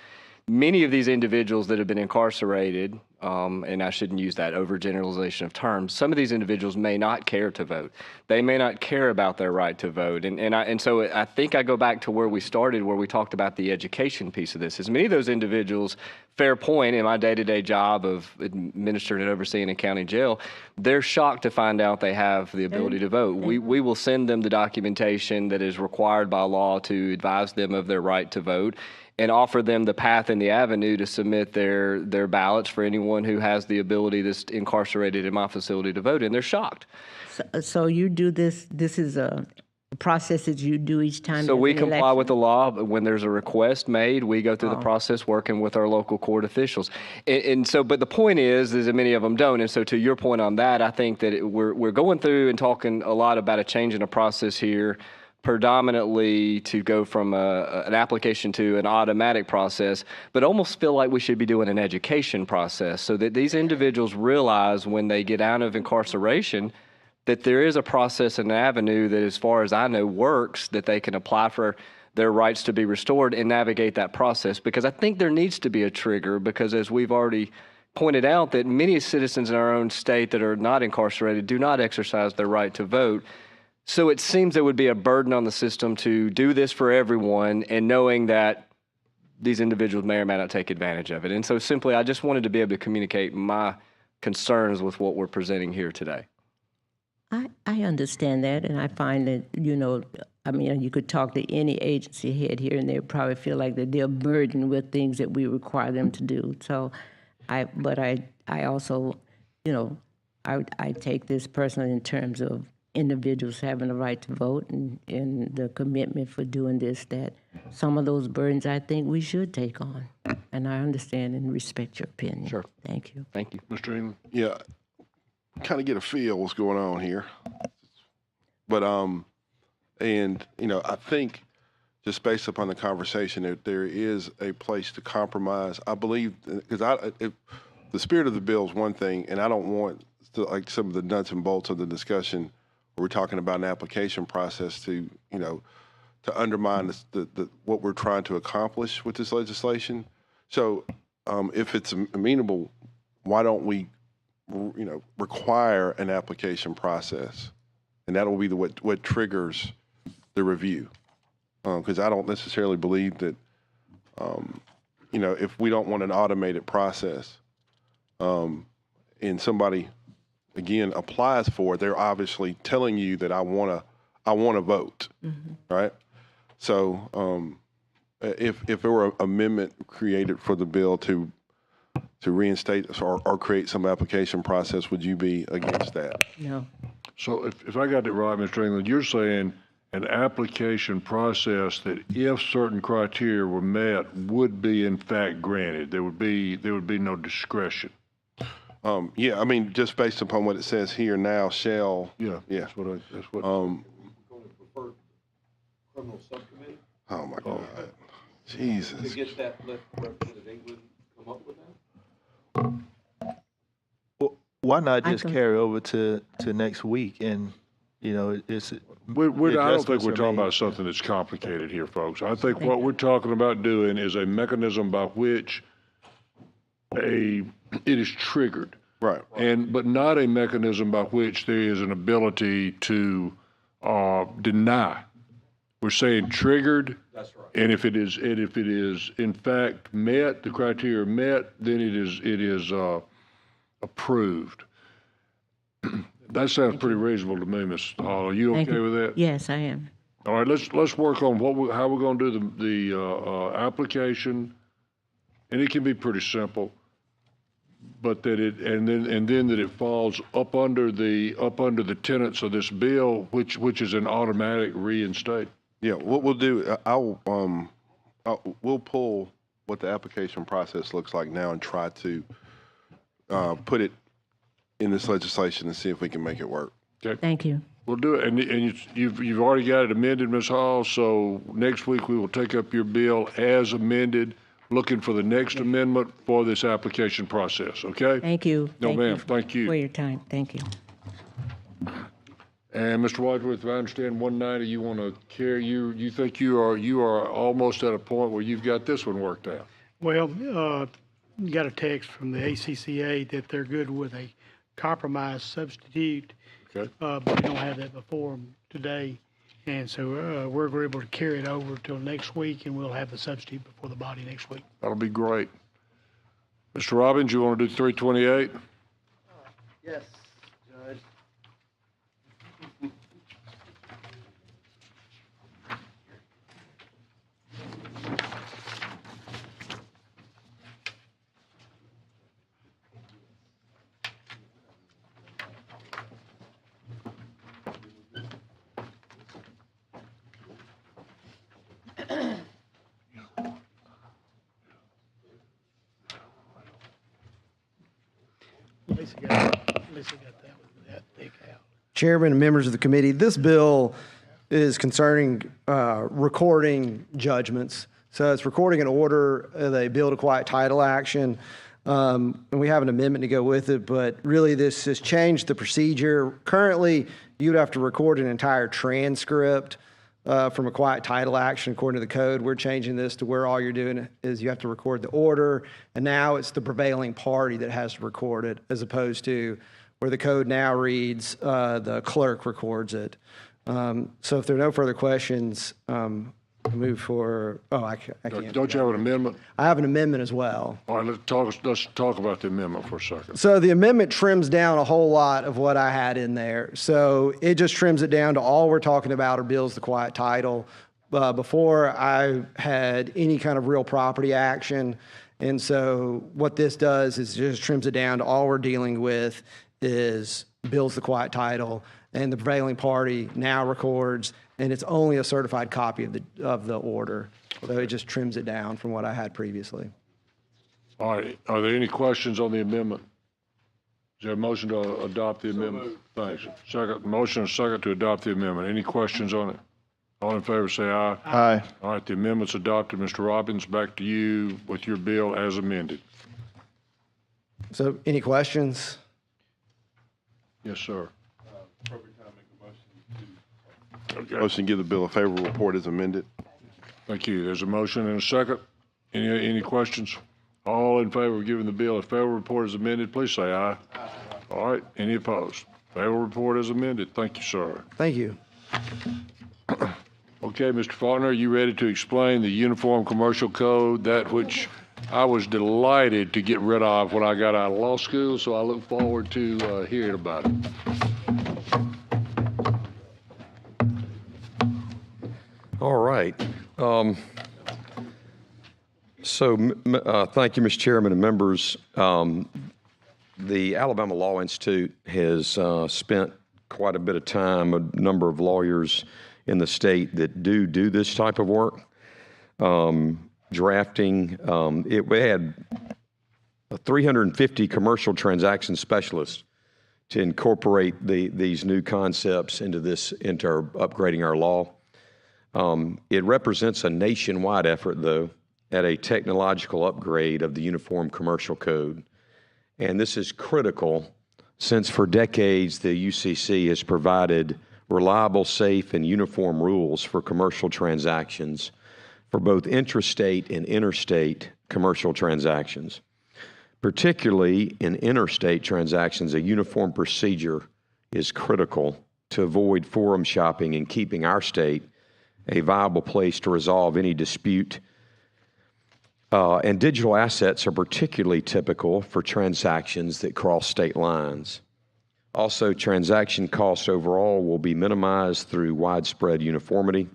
many of these individuals that have been incarcerated, and I shouldn't use that overgeneralization of terms, some of these individuals may not care to vote. They may not care about their right to vote. And so I think I go back to where we started, where we talked about the education piece of this. As many of those individuals, fair point, in my day-to-day job of administering and overseeing a county jail, they're shocked to find out they have the ability to vote. We will send them the documentation that is required by law to advise them of their right to vote, and offer them the path and the avenue to submit their ballots for anyone who has the ability that's incarcerated in my facility to vote, and they're shocked. So you do this is a process that you do each time? So we comply with the law. When there's a request made, we go through the process working with our local court officials. And so, but the point is that many of them don't. And so to your point on that, I think that we're going through and talking a lot about a change in a process here, predominantly to go from an application to an automatic process, but almost feel like we should be doing an education process so that these individuals realize when they get out of incarceration that there is a process and an avenue that, as far as I know, works, that they can apply for their rights to be restored and navigate that process. Because I think there needs to be a trigger, because as we've already pointed out, that many citizens in our own state that are not incarcerated do not exercise their right to vote. So it seems there would be a burden on the system to do this for everyone, and knowing that these individuals may or may not take advantage of it. And so simply, I just wanted to be able to communicate my concerns with what we're presenting here today. I understand that, and I find that, you know, I mean, you could talk to any agency head here, and they probably feel like that they're burdened with things that we require them to do. So, but I also, you know, I take this personally in terms of individuals having the right to vote and the commitment for doing this, that some of those burdens I think we should take on. And I understand and respect your opinion. Sure. Thank you. Thank you. Mr. England? Yeah, kind of get a feel what's going on here. But, and, you know, I think just based upon the conversation, that there is a place to compromise. I believe, because the spirit of the bill is one thing, and I don't want to, like some of the nuts and bolts of the discussion where we're talking about an application process to, you know, to undermine what we're trying to accomplish with this legislation. So if it's amenable, why don't we, you know, require an application process? And that will be what triggers the review. Because I don't necessarily believe that, you know, if we don't want an automated process and somebody, again, applies for it, they're obviously telling you that I want to vote, right? So if there were an amendment created for the bill to reinstate or create some application process, would you be against that? No. So if I got it right, Mr. England, you're saying an application process that if certain criteria were met would be in fact granted. There would be no discretion. Yeah, I mean, just based upon what it says here now, shall. Yeah. That's what. Criminal subcommittee? Oh my God. Jesus. To get that, let Representative England come up with that? Well, why not just carry over to next week and, you know, it's. I don't think we're talking about something that's complicated here, folks. I think what we're talking about doing is a mechanism by which it is triggered. Right. But not a mechanism by which there is an ability to deny. We're saying triggered. That's right. And if it is in fact met, the criteria met, then it is approved. That sounds pretty reasonable to me, Ms. Hall. Are you okay with that? Yes, I am. All right, let's work on how we're going to do the application, and it can be pretty simple, but that and then that it falls up under the tenets of this bill, which is an automatic reinstate. Yeah, what we'll do, we'll pull what the application process looks like now and try to put it in this legislation and see if we can make it work. Okay. Thank you. We'll do it, and you've already got it amended, Ms. Hall. So next week we will take up your bill as amended, looking for the next amendment for this application process. Okay. Thank you. No, ma'am. Thank you for your time. Thank you. And Mr. Wadsworth, if I understand 190, you want to carry you think you are almost at a point where you've got this one worked out. Well, got a text from the ACCA that they're good with a compromise substitute. Okay. But we don't have that before them today. And so we're able to carry it over till next week, and we'll have the substitute before the body next week. That'll be great. Mr. Robbins, you want to do 328? Yes, Judge. Lisa got that one, that thick out. Chairman and members of the committee, this bill is concerning recording judgments. So it's recording an order of a bill to quiet title action. And we have an amendment to go with it, but really this has changed the procedure. Currently, you'd have to record an entire transcript from a quiet title action according to the code. We're changing this to where all you're doing is you have to record the order, and now it's the prevailing party that has to record it, as opposed to where the code now reads the clerk records it. So if there are no further questions, I move for, I can't. Don't you have an amendment? I have an amendment as well. All right, let's talk about the amendment for a second. So the amendment trims down a whole lot of what I had in there. So it just trims it down to all we're talking about are bills to quiet title. Before I had any kind of real property action. And so what this does is just trims it down to all we're dealing with is bills to quiet title, and the prevailing party now records, and it's only a certified copy of the order. So it just trims it down from what I had previously. All right, are there any questions on the amendment? Is there a motion to adopt the amendment? Thanks. Second, motion and second to adopt the amendment. Any questions on it? All in favor say aye. Aye. All right, the amendment's adopted. Mr. Robbins, back to you with your bill as amended. So any questions? Yes, sir. Okay. Motion to give the bill a favorable report as amended. Thank you. There's a motion and a second. Any questions? All in favor of giving the bill a favorable report as amended, please say aye. Aye. All right, any opposed? Favorable report as amended. Thank you, sir. Thank you. Okay, Mr. Faulkner, are you ready to explain the Uniform Commercial Code, that which I was delighted to get rid of when I got out of law school, so I look forward to hearing about it. All right. Thank you, Mr. Chairman and members. The Alabama Law Institute has spent quite a bit of time, a number of lawyers in the state that do this type of work. Drafting, we had 350 commercial transaction specialists to incorporate these new concepts into upgrading our law. It represents a nationwide effort, though, at a technological upgrade of the Uniform Commercial Code. And this is critical since for decades the UCC has provided reliable, safe, and uniform rules for commercial transactions for both intrastate and interstate commercial transactions. Particularly in interstate transactions, a uniform procedure is critical to avoid forum shopping and keeping our state a viable place to resolve any dispute. And digital assets are particularly typical for transactions that cross state lines. Also, transaction costs overall will be minimized through widespread uniformity.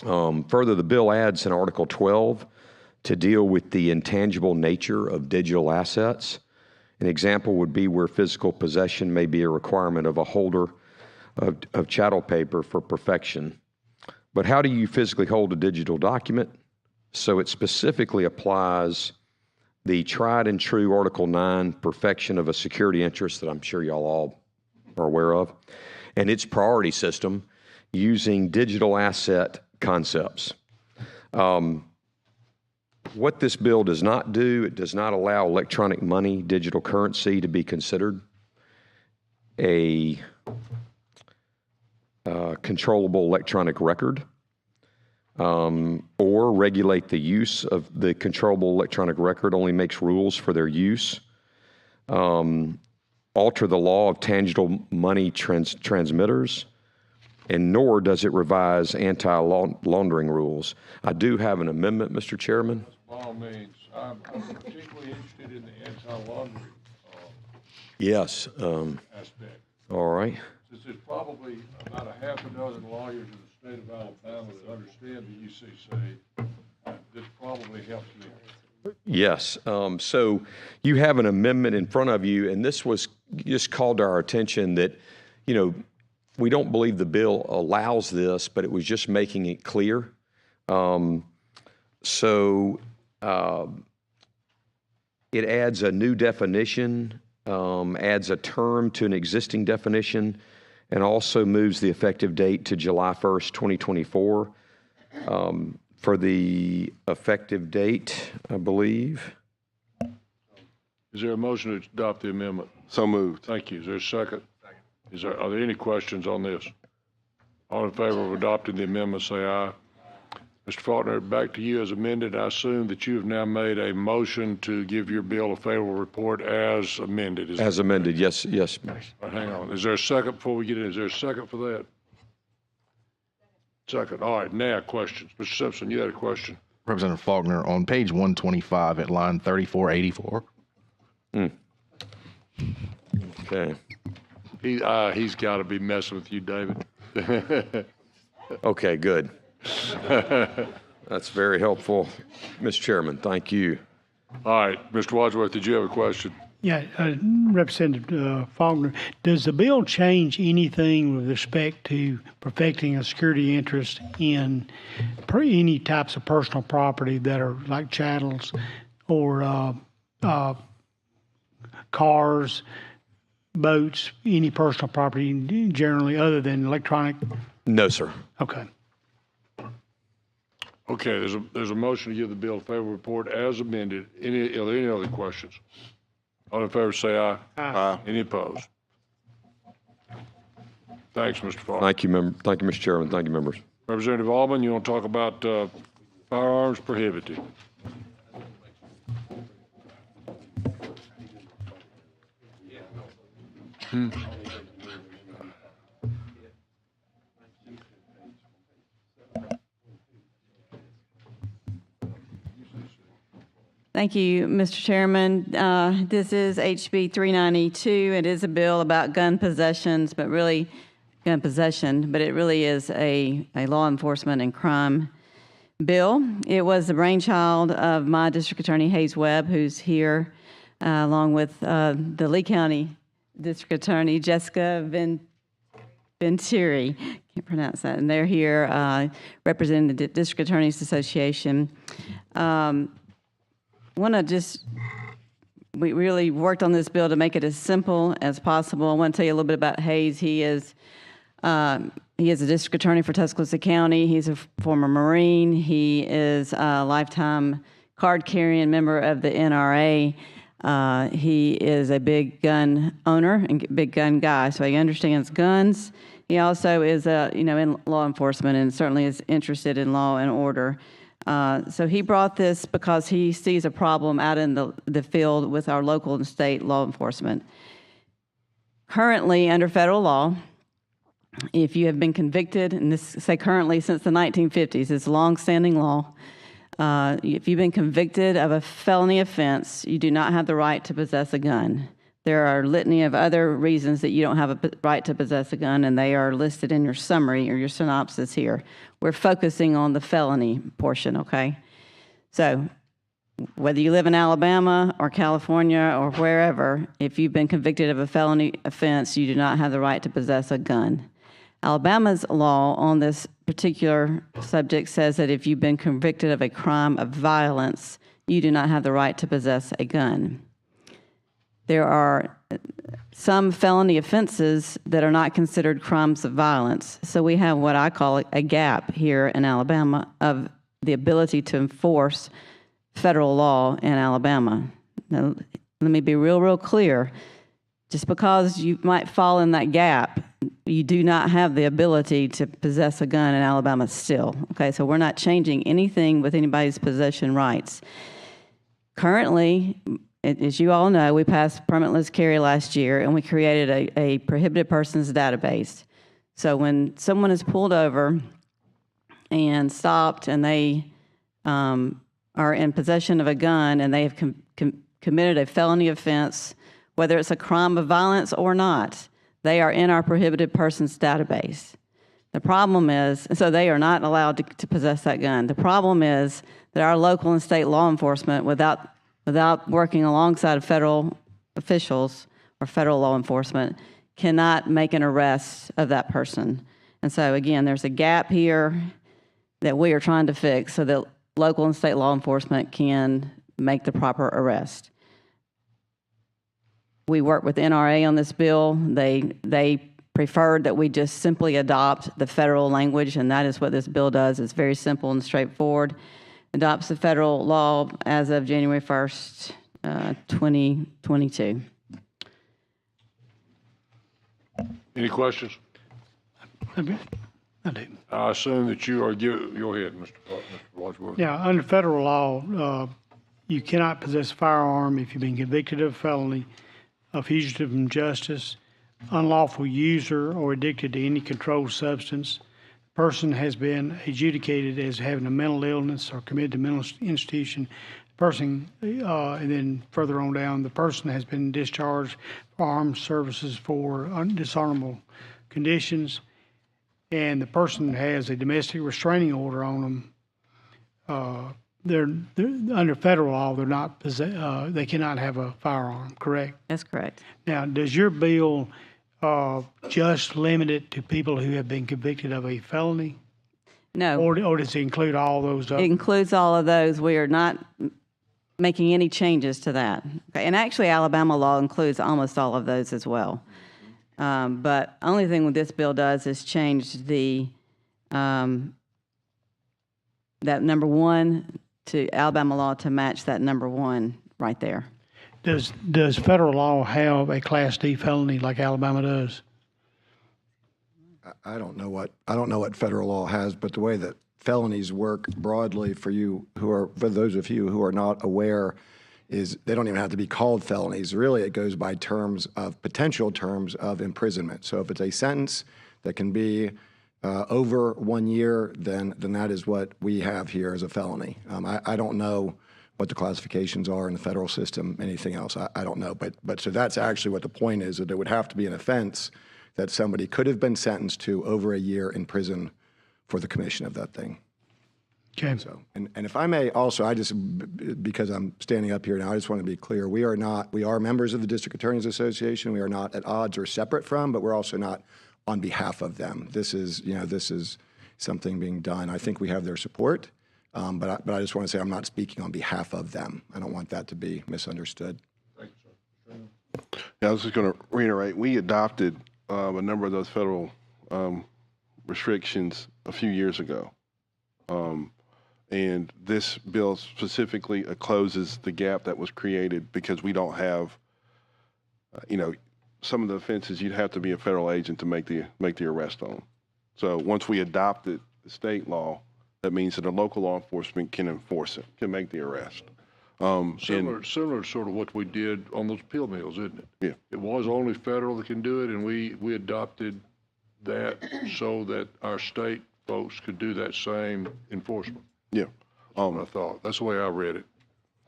Further, the bill adds in Article 12 to deal with the intangible nature of digital assets. An example would be where physical possession may be a requirement of a holder of chattel paper for perfection. But how do you physically hold a digital document? So it specifically applies the tried and true Article 9 perfection of a security interest that I'm sure y'all all are aware of, and its priority system using digital asset concepts. What this bill does not do, it does not allow electronic money, digital currency to be considered a controllable electronic record, or regulate the use of the controllable electronic record, only makes rules for their use, alter the law of tangible money transmitters, and nor does it revise anti-laundering rules. I do have an amendment, Mr. Chairman. By all means, I'm particularly interested in the anti-laundering Yes. aspect. All right. Since there's probably about a half a dozen lawyers in the state of Alabama that understand the UCC, this probably helps me. Yes. So you have an amendment in front of you, and this was just called to our attention that, we don't believe the bill allows this, but it was just making it clear. It adds a new definition, adds a term to an existing definition, and also moves the effective date to July 1st, 2024. For the effective date, I believe. Is there a motion to adopt the amendment? So moved. Thank you. Is there a second? Are there any questions on this? All in favor of adopting the amendment, say aye. Mr. Faulkner, back to you as amended. I assume that you have now made a motion to give your bill a favorable report as amended. As amended, yes. Right, hang on. Is there a second before we get in? Is there a second for that? Second. All right, now questions. Mr. Simpson, you had a question. Representative Faulkner, on page 125 at line 3484. Okay. He's got to be messing with you, David. Okay, good. That's very helpful, Mr. Chairman. Thank you. All right, Mr. Wadsworth, did you have a question? Yeah, Representative Faulkner, does the bill change anything with respect to perfecting a security interest in any types of personal property that are like chattels or cars, boats, any personal property generally other than electronic? No, sir. Okay. Okay, there's a motion to give the bill a favorable report as amended. Are there any other questions? All in favor say aye. Aye. Any opposed? Thanks, Mr. Faulkner. Thank you, Thank you, Mr. Chairman. Thank you, members. Representative Allman, you want to talk about firearms prohibited? Thank you, Mr. Chairman. This is HB 392. It is a bill about gun possessions, but really gun possession, but it really is a law enforcement and crime bill. It was the brainchild of my district attorney, Hayes Webb, who's here, along with the Lee County District Attorney, Jessica Venturi. Can't pronounce that. And they're here representing the District Attorneys Association. We really worked on this bill to make it as simple as possible. I want to tell you a little bit about Hayes. He is a district attorney for Tuscaloosa County. He's a former Marine. He is a lifetime card-carrying member of the NRA. He is a big gun owner and big gun guy, so he understands guns. He also is, in law enforcement and certainly is interested in law and order. So he brought this because he sees a problem out in the field with our local and state law enforcement. Currently, under federal law, if you have been convicted, and this say currently since the 1950s, it's long-standing law, if you've been convicted of a felony offense, you do not have the right to possess a gun. There are a litany of other reasons that you don't have a right to possess a gun, and they are listed in your summary or your synopsis here. We're focusing on the felony portion, okay? So whether you live in Alabama or California or wherever, if you've been convicted of a felony offense, you do not have the right to possess a gun. Alabama's law on this particular subject says that if you've been convicted of a crime of violence, you do not have the right to possess a gun. There are some felony offenses that are not considered crimes of violence. So we have what I call a gap here in Alabama of the ability to enforce federal law in Alabama. Now, let me be real clear. Just because you might fall in that gap, you do not have the ability to possess a gun in Alabama still. Okay, so we're not changing anything with anybody's possession rights. Currently, as you all know, we passed permitless carry last year, and we created a prohibited persons database. So when someone is pulled over and stopped and they are in possession of a gun and they have committed a felony offense, whether it's a crime of violence or not, they are in our prohibited persons database. The problem is, so they are not allowed to possess that gun. The problem is that our local and state law enforcement, without working alongside federal officials or federal law enforcement, cannot make an arrest of that person. And so again, there's a gap here that we are trying to fix so that local and state law enforcement can make the proper arrest. We worked with NRA on this bill. They preferred that we just simply adopt the federal language, and that is what this bill does. It's very simple and straightforward. Adopts the federal law as of January 1st, 2022. Any questions? I do. I assume that you are, go ahead, Mr. Wadsworth. Yeah, under federal law, you cannot possess a firearm if you've been convicted of a felony, a fugitive from justice, unlawful user, or addicted to any controlled substance, person has been adjudicated as having a mental illness or committed to mental institution. Person, and then further on down, the person has been discharged for armed services for dishonorable conditions, and the person has a domestic restraining order on them. They're under federal law. They're not they cannot have a firearm. Correct? That's correct. Now, does your bill just limit it to people who have been convicted of a felony? No. Or does it include all those? It includes all of those. We are not making any changes to that. Okay. And actually, Alabama law includes almost all of those as well. But only thing what this bill does is change the that number 1 to Alabama law to match that number 1 right there. Does federal law have a Class D felony like Alabama does? I don't know what federal law has, but the way that felonies work broadly for those of you who are not aware, is they don't even have to be called felonies. Really, it goes by potential terms of imprisonment. So if it's a sentence that can be over 1 year, then that is what we have here as a felony. I don't know what the classifications are in the federal system, anything else. I don't know. But so that's actually what the point is, that it would have to be an offense that somebody could have been sentenced to over a year in prison for the commission of that thing. Okay. So, and if I may also, because I'm standing up here now, I just want to be clear. We are members of the District Attorneys Association. We are not at odds or separate from, but we're also not on behalf of them. This is something being done. I think we have their support, but I just want to say I'm not speaking on behalf of them. I don't want that to be misunderstood. Thank you, sir. Yeah, I was just going to reiterate, we adopted a number of those federal restrictions a few years ago. And this bill specifically closes the gap that was created because we don't have, some of the offenses you'd have to be a federal agent to make the arrest on. So once we adopted the state law, that means that a local law enforcement can enforce it, can make the arrest. Similar to sort of what we did on those pill mills, isn't it? Yeah. It was only federal that can do it, and we adopted that so that our state folks could do that same enforcement. Yeah. I thought. That's the way I read it.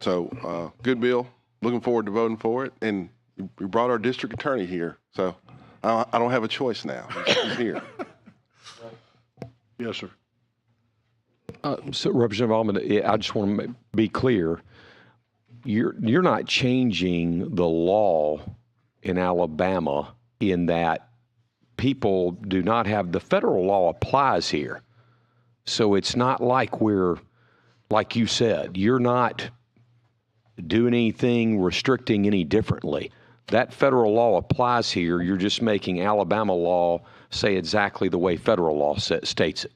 So, good bill. Looking forward to voting for it. And we brought our district attorney here, so I don't have a choice now. He's here. Yes, sir. So, Representative Allman, I just want to be clear. You're not changing the law in Alabama in that people do not have, the federal law applies here. So it's not like like you said, you're not doing anything, restricting any differently. That federal law applies here. You're just making Alabama law say exactly the way federal law states it.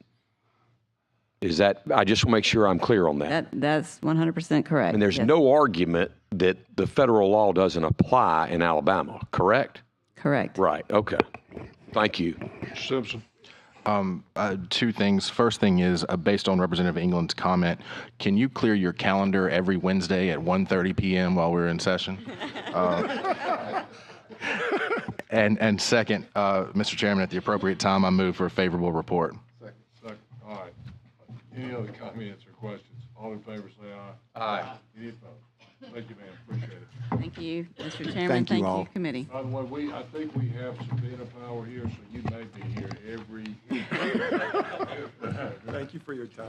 Is that, I just want to make sure I'm clear on that. That's 100% correct. And there's yes. no argument that the federal law doesn't apply in Alabama, correct? Correct. Right, okay. Thank you. Simpson. Two things. First thing is, based on Representative England's comment, can you clear your calendar every Wednesday at 1:30 p.m. while we're in session? And second, Mr. Chairman, at the appropriate time, I move for a favorable report. Second. All right. Any other comments or questions? All in favor say aye. Aye. Any opposed? Thank you, ma'am. Appreciate it. Thank you, Mr. Chairman. Thank you, committee. By the way, I think we have subpoena power here, so you may be here every. Thank you for your time.